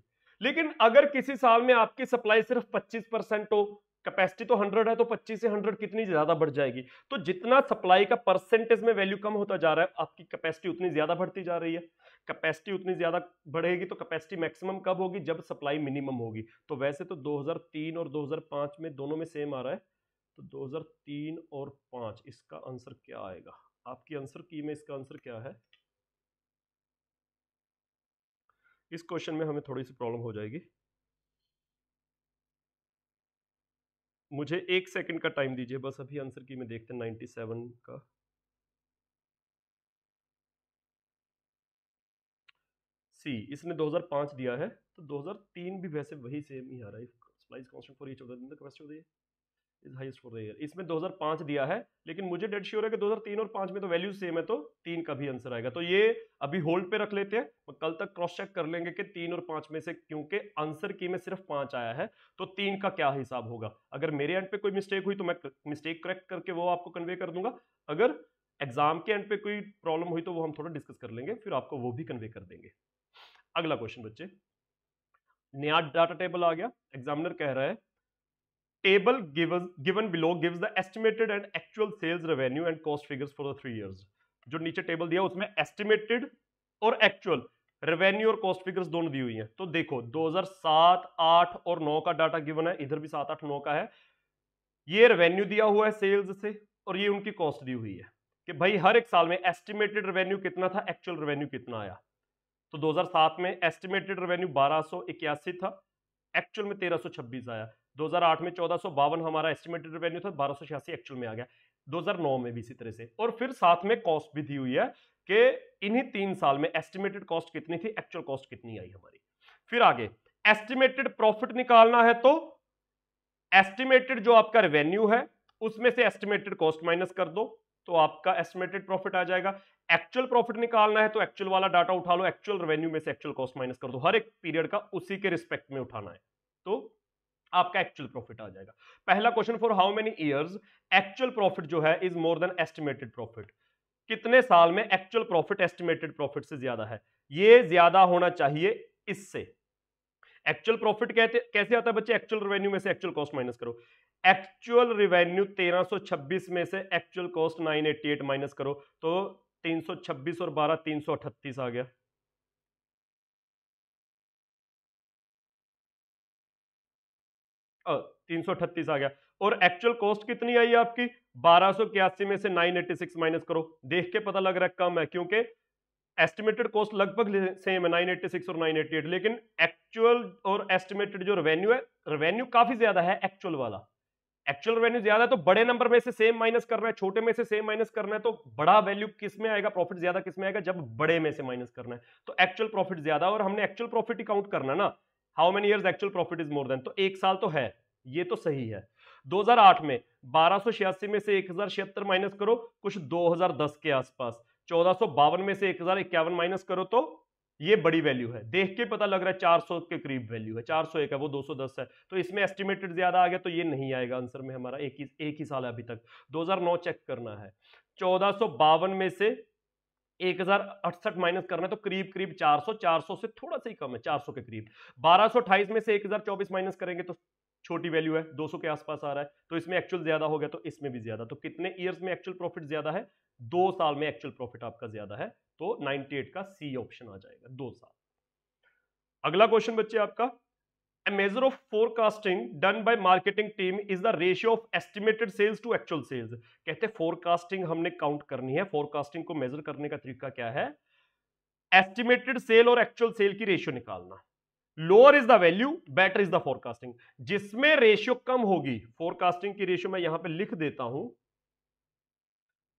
लेकिन अगर किसी साल में आपकी सप्लाई सिर्फ 25% हो, कैपेसिटी तो 100 है, तो 25 से 100 कितनी ज्यादा बढ़ जाएगी, तो जितना सप्लाई का परसेंटेज में वैल्यू कम होता जा रहा है, आपकी कैपेसिटी उतनी ज्यादा बढ़ती जा रही है। कैपेसिटी उतनी ज्यादा बढ़ेगी तो कैपेसिटी मैक्सिमम कब होगी, जब सप्लाई मिनिमम होगी। तो वैसे तो 2003 और 2005 में दोनों में सेम आ रहा है, तो 2003 और 5 इसका आंसर क्या आएगा, आपकी आंसर की में इसका आंसर क्या है। इस क्वेश्चन में हमें थोड़ी सी प्रॉब्लम हो जाएगी, मुझे 1 सेकंड का टाइम दीजिए बस, अभी आंसर की में देखते हैं 97 का। सी इसने 2005 दिया है, तो 2003 भी वैसे वही सेम ही आ रहा है, supply constant for each of the capacity of the is highest for the year. इसमें 2005 दिया है, लेकिन मुझे डेड श्योर है कि 2003 और 5 में तो वैल्यू सेम है, तो 3 का भी आंसर आएगा। तो ये अभी होल्ड पे रख लेते हैं, कल तक क्रॉस चेक कर लेंगे कि 3 और 5 में से, क्योंकि आंसर की में सिर्फ 5 आया है, तो 3 का क्या हिसाब होगा। अगर मेरे एंड पे कोई मिस्टेक हुई तो मैं मिस्टेक करेक्ट करके वो आपको कन्वे कर दूंगा, अगर एग्जाम के एंड पे कोई प्रॉब्लम हुई तो वो हम थोड़ा डिस्कस कर लेंगे, फिर आपको वो भी कन्वे कर देंगे। अगला क्वेश्चन बच्चे, नया डाटा टेबल आ गया। एग्जामिनर कह रहा है table given below gives the estimated and actual sales revenue and cost figures for the 3 years. जो नीचे टेबल दिया उसमें एस्टिमेटेड और एक्चुअल रेवेन्यू और कॉस्ट फिगर्स दोनों दी हुई हैं। तो देखो 2007, 8 और 9 का डाटा गिवन है, इधर भी 7, 8, 9 का है। ये रेवेन्यू दिया हुआ है सेल्स से और ये उनकी कॉस्ट दी हुई है कि भाई हर एक साल में एस्टिमेटेड रेवेन्यू कितना था, एक्चुअल रेवेन्यू कितना आया। तो 2007 में एस्टिमेटेड रेवेन्यू 1281 था, एक्चुअल में 1326 आया। 2008 में 1452 हमारा एस्टिमेटेड रेवेन्यू था, 1286 एक्चुअल में आ गया। 2009 में भी इसी तरह से। और फिर साथ में कॉस्ट भी दी हुई है कि इन्हीं 3 साल में एस्टिमेटेड कॉस्ट कितनी थी, एक्चुअल कॉस्ट कितनी आई हमारी। फिर आगे एस्टिमेटेड प्रॉफिट निकालना है तो एस्टिमेटेड जो आपका रेवेन्यू है उसमें से एस्टिमेटेड कॉस्ट माइनस कर दो तो आपका एस्टिमेटेड प्रॉफिट आ जाएगा। एक्चुअल प्रॉफिट निकालना है तो एक्चुअल वाला डाटा उठा लो, एक्चुअल रेवेन्यू में से एक्चुअल कॉस्ट माइनस कर दो, हर एक पीरियड का उसी के रिस्पेक्ट में उठाना है तो आपका एक्चुअल प्रॉफिट आ जाएगा। पहला question, for how many years actual profit जो है is more than estimated profit. कितने साल में एक्चुअल प्रॉफिट एस्टिमेटेड प्रॉफिट से ज्यादा है? ये ज्यादा होना चाहिए इससे। एक्चुअल प्रॉफिट कैसे आता है बच्चे? एक्चुअल रेवेन्यू में से एक्चुअल कॉस्ट माइनस करो। एक्चुअल रेवेन्यू 1326 में से एक्चुअल कॉस्ट 988 माइनस करो तो 326 और 12 338 आ गया। और 338 आ गया। और एक्चुअल कॉस्ट कितनी आई आपकी? 1281 में से 986 माइनस करो। देख के पता लग रहा है कम है क्योंकि एस्टिमेटेड कॉस्ट लगभग सेम है 986 और 988, लेकिन एक्चुअल और एस्टिमेटेड जो रेवेन्यू है, रेवेन्यू काफी ज्यादा है एक्चुअल वाला। एक्चुअल रेवेन्यू ज्यादा है तो बड़े नंबर में से सेम माइनस करना है, छोटे में से सेम माइनस करना है। तो बड़ा वैल्यू किस में आएगा, प्रॉफिट ज्यादा किस में आएगा? जब बड़े में से माइनस करना है। तो एक्चुअल प्रॉफिट ज्यादा, और हमने एक्चुअल प्रॉफिट ही काउंट करना ना। How many years actual profit is more than, तो 1 साल तो है, ये तो सही है। 2008 में 1286 में से 1076 माइनस करो, कुछ 2010 के आसपास। 1452 में से 1051 माइनस करो तो ये बड़ी वैल्यू है। देख के पता लग रहा है 400 के करीब वैल्यू है, 401 है, वो 210 है। तो इसमें एस्टिमेटेड ज्यादा आ गया तो ये नहीं आएगा आंसर में हमारा। एक ही साल है अभी तक। 2009 चेक करना है। 1452 में से 1068 माइनस करना है तो करीब करीब 400, 400 से थोड़ा सा ही कम है, 400 के करीब। 1228 में से 1024 माइनस करेंगे तो छोटी वैल्यू है, 200 के आसपास आ रहा है। तो इसमें एक्चुअल ज्यादा हो गया तो इसमें भी ज्यादा। तो कितने ईयर्स में एक्चुअल प्रॉफिट ज्यादा है? 2 साल में एक्चुअल प्रॉफिट आपका ज्यादा है। तो 98 का सी ऑप्शन आ जाएगा, 2 साल। अगला क्वेश्चन बच्चे आपका, A measure of forecasting done by marketing team is the ratio of estimated sales to actual sales। कहते हैं फोरकास्टिंग हमने काउंट करनी है। फोरकास्टिंग को मेजर करने का तरीका क्या है? एस्टिमेटेड सेल और एक्चुअल सेल की रेशियो निकालना। Lower is the value, better is the forecasting. जिसमें रेशियो कम होगी, फोरकास्टिंग की रेशियो मैं यहां पे लिख देता हूं।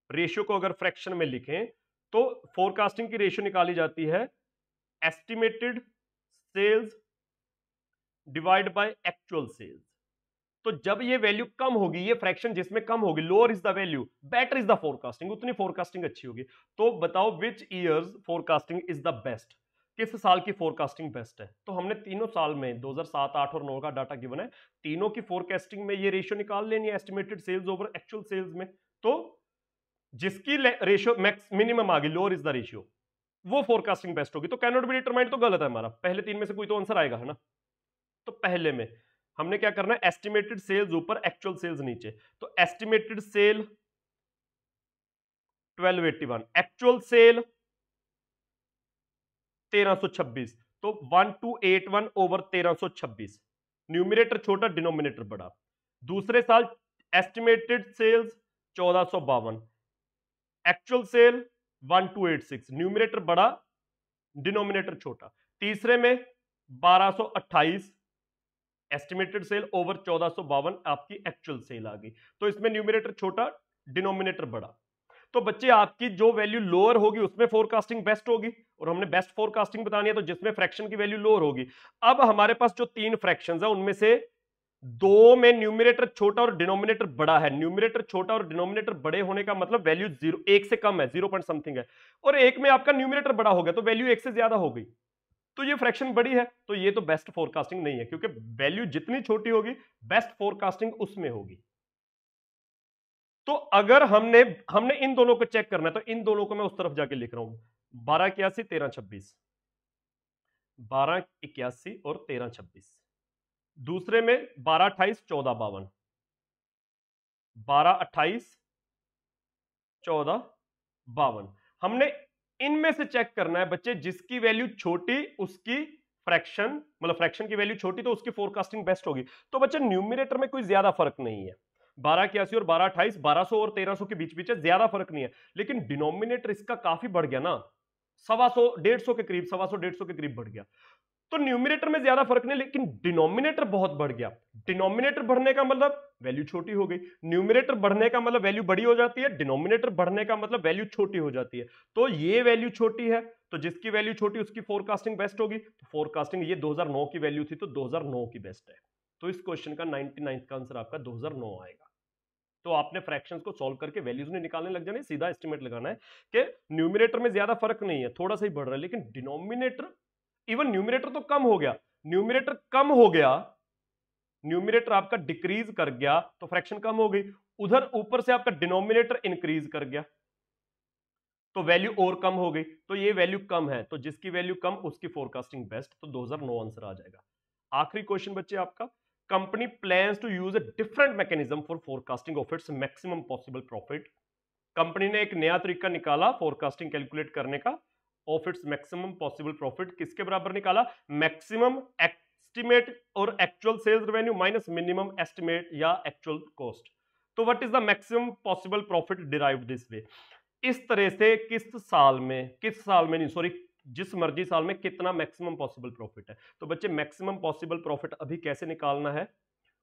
रेशियो को अगर फ्रैक्शन में लिखें तो फोरकास्टिंग की रेशियो निकाली जाती है estimated sales divide by actual sales. तो जब ये वैल्यू कम होगी, ये फ्रैक्शन जिसमें कम होगी, lower is the value, better is the forecasting, उतनी फोरकास्टिंग अच्छी होगी। तो बताओ which years forecasting is the best, किस साल की फोरकास्टिंग बेस्ट है? तो हमने तीनों साल में 2007, 8 और 9 का डाटा गिवन है, तीनों की फोरकास्टिंग में ये रेशियो निकाल लेनी है, estimated sales over actual sales में। तो जिसकी रेशियो मैक्स मिनिमम आ गई, लोअर इज द रेशियो, वो फोरकास्टिंग बेस्ट होगी। तो कैन नॉट बी डिटरमाइंड तो गलत है हमारा, पहले 3 में से कोई तो आंसर आएगा, है ना। तो पहले में हमने क्या करना है, एस्टिमेटेड सेल्स ऊपर, एक्चुअल सेल्स नीचे। तो एस्टिमेटेड सेल 1281, एक्चुअल सेल 1326, तो 1281 ओवर 1326। न्यूमिनेटर छोटा, डिनोमिनेटर बड़ा। दूसरे साल estimated sales 1452, actual sale 1286, numerator बड़ा, डिनोमिनेटर छोटा। तीसरे में 1228 एस्टिमेटेड सेल ओवर 1452, आपकी एक्चुअल सेल आ गई। तो इसमें न्यूमिनेटर छोटा, डिनोमिनेटर बड़ा। तो बच्चे आपकी जो वैल्यू लोअर होगी उसमें फोरकास्टिंग बेस्ट होगी, और हमने बेस्ट फोरकास्टिंग बतानी है तो जिसमें फ्रैक्शन की वैल्यू लोअर होगी। अब हमारे पास जो 3 फ्रैक्शंस है उनमें से 2 में न्यूमिनेटर छोटा और डिनोमिनेटर बड़ा है। न्यूमिनेटर छोटा और डिनोमिनेटर बड़े होने का मतलब वैल्यू 1 से कम है, 0 पॉइंट समथिंग है, और एक में आपका न्यूमिनेटर बड़ा हो गया तो वैल्यू 1 से ज्यादा हो गई, तो ये फ्रैक्शन बड़ी है। तो ये तो बेस्ट फोरकास्टिंग नहीं है, क्योंकि वैल्यू जितनी छोटी होगी बेस्ट फोरकास्टिंग उसमें होगी। तो अगर हमने हमने इन दोनों को चेक करना है तो इन दोनों को मैं उस तरफ जाके लिख रहा हूं, 1281 1326। 1281 और 1326। दूसरे में 1228 1452, 1228 1452। हमने इनमें से चेक करना है बच्चे, जिसकी वैल्यू छोटी उसकी फ्रैक्शन, मतलब फ्रैक्शन की वैल्यू छोटी तो उसकी फोरकास्टिंग बेस्ट होगी। तो बच्चे न्यूमिनेटर में कोई ज्यादा फर्क नहीं है, 1281 और 1228, 1200 और 1300 के बीच बीच है, ज्यादा फर्क नहीं है। लेकिन डिनोमिनेटर इसका काफी बढ़ गया ना, 125 150 के करीब, 125 150 के करीब बढ़ गया। तो न्यूमिनेटर में ज्यादा फर्क नहीं, लेकिन डिनोमिनेटर बहुत बढ़ गया। डिनोमिनेटर बढ़ने का मतलब वैल्यू छोटी हो गई, न्यूमिनेटर बढ़ने का मतलब वैल्यू बड़ी हो जाती है, डिनोमिनेटर बढ़ने का मतलब वैल्यू छोटी हो जाती है। तो ये वैल्यू छोटी है, तो जिसकी वैल्यू छोटी उसकी फोरकास्टिंग बेस्ट होगी। तो फोरकास्टिंग ये 2009 की वैल्यू थी, तो 2009 की बेस्ट है। तो इस क्वेश्चन का 99 का आंसर आपका 2009 आएगा। तो आपने फ्रैक्शंस को सॉल्व करके वैल्यूज नहीं निकालने लग जाना, सीधा एस्टिमेट लगाना है कि न्यूमिनेटर में ज्यादा फर्क नहीं है, थोड़ा सा ही बढ़ रहा है, लेकिन डिनोमिनेटर, इवन न्यूमिनेटर तो कम हो गया, न्यूमिनेटर कम हो गया, न्यूमिनेटर आपका डिक्रीज कर गया तो फ्रैक्शन कम हो गई, उधर ऊपर से आपका डिनोमिनेटर इंक्रीज कर गया तो वैल्यू और कम हो गई। तो ये वैल्यू कम है, तो जिसकी वैल्यू कम उसकी फोरकास्टिंग बेस्ट, तो 2009 आंसर आ जाएगा। आखिरी क्वेश्चन बच्चे आपका, company plans to use a different mechanism for forecasting of its maximum possible profit. Company ने एक नया तरीका निकाला फोरकास्टिंग कैलकुलेट करने का, of its maximum possible profit किसके बराबर निकाला, मैक्सिमम एस्टिमेट और actual sales revenue minus minimum estimate या एक्चुअल कॉस्ट। तो what is the maximum possible profit derived this way. इस तरह से किस साल में नहीं सॉरी, जिस मर्जी साल में कितना मैक्सिमम पॉसिबल प्रॉफिट है। तो बच्चे मैक्सिमम पॉसिबल प्रॉफिट अभी कैसे निकालना है,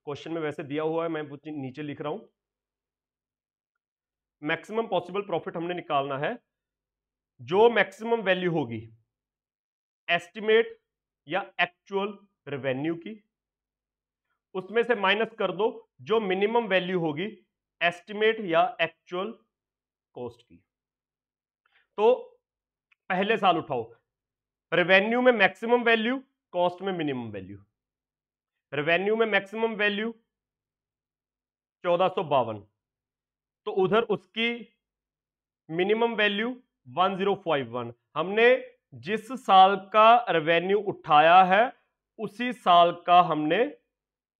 क्वेश्चन में वैसे दिया हुआ है, मैं नीचे लिख रहा हूं। मैक्सिमम पॉसिबल प्रॉफिट हमने निकालना है, जो मैक्सिमम वैल्यू होगी एस्टिमेट या एक्चुअल रेवेन्यू की, उसमें से माइनस कर दो जो मिनिमम वैल्यू होगी एस्टिमेट या एक्चुअल कॉस्ट की। तो पहले साल उठाओ, रेवेन्यू में मैक्सिमम वैल्यू, कॉस्ट में मिनिमम वैल्यू। रेवेन्यू में मैक्सिमम वैल्यू 1452, तो उधर उसकी मिनिमम वैल्यू 1051। हमने जिस साल का रेवेन्यू उठाया है उसी साल का हमने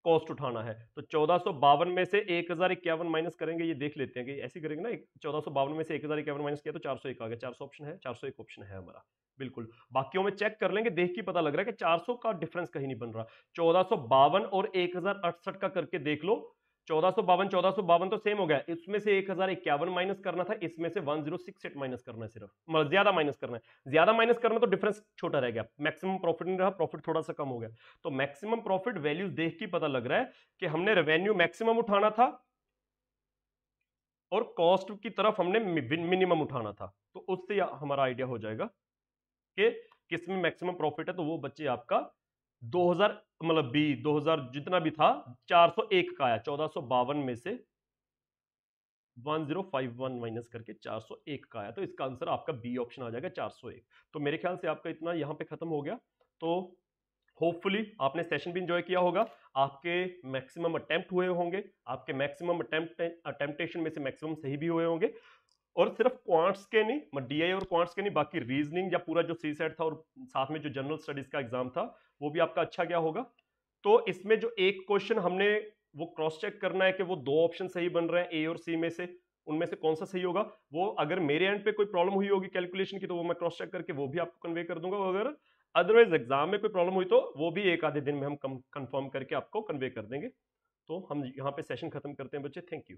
कॉस्ट उठाना है। तो 1452 में से 1051 माइनस करेंगे, ये देख लेते हैं कि ऐसे करेंगे ना, 1452 में से 1051 माइनस किया तो 401 आ गया, 400 ऑप्शन है, 401 ऑप्शन है हमारा बिल्कुल। बाकियों में चेक कर लेंगे, देख के पता लग रहा है कि 400 का डिफरेंस कहीं नहीं बन रहा। 1452 और 1068 का करके देख लो, 1452 तो सेम हो गया, इसमें से 1051 माइनस करना था, इसमें से 1068 माइनस करना है, सिर्फ मतलब ज्यादा माइनस करना है, ज्यादा माइनस करना तो डिफरेंस छोटा रह गया, मैक्सिमम प्रॉफिट नहीं रहा, प्रॉफिट थोड़ा सा कम हो गया। तो मैक्सिमम प्रॉफिट वैल्यूज देख के पता लग रहा है कि हमने रेवेन्यू मैक्सिमम उठाना था और कॉस्ट की तरफ हमने मिनिमम उठाना था। तो उससे हमारा आइडिया हो जाएगा कि किसमें मैक्सिमम प्रॉफिट है। तो वो बच्चे आपका 2000 मतलब 2000 जितना भी था 401 का आया, 1452 में से 1051 माइनस करके 401 का आया, तो इसका आंसर आपका बी ऑप्शन आ जाएगा 401। तो मेरे ख्याल से आपका इतना यहां पे खत्म हो गया। तो होपफुली आपने सेशन भी एंजॉय किया होगा, आपके मैक्सिमम अटेम्प्ट हुए होंगे, आपके मैक्सिमम अटेम्प्टेशन में से मैक्सिमम सही भी हुए होंगे, और सिर्फ क्वांट्स के नहीं, डीआई और क्वांट्स के नहीं, बाकी रीजनिंग या पूरा जो सी सेट था और साथ में जो जनरल स्टडीज का एग्जाम था वो भी आपका अच्छा गया होगा। तो इसमें जो एक क्वेश्चन हमने वो क्रॉस चेक करना है कि वो दो ऑप्शन सही बन रहे हैं ए और सी में से, उनमें से कौन सा सही होगा। वो अगर मेरे एंड पे कोई प्रॉब्लम हुई होगी कैलकुलेशन की तो वो मैं क्रॉस चेक करके वो भी आपको कन्वे कर दूंगा, अगर अदरवाइज एग्जाम में कोई प्रॉब्लम हुई तो वो भी एक आधे दिन में हम कंफर्म करके आपको कन्वे कर देंगे। तो हम यहाँ पे सेशन खत्म करते हैं बच्चे, थैंक यू।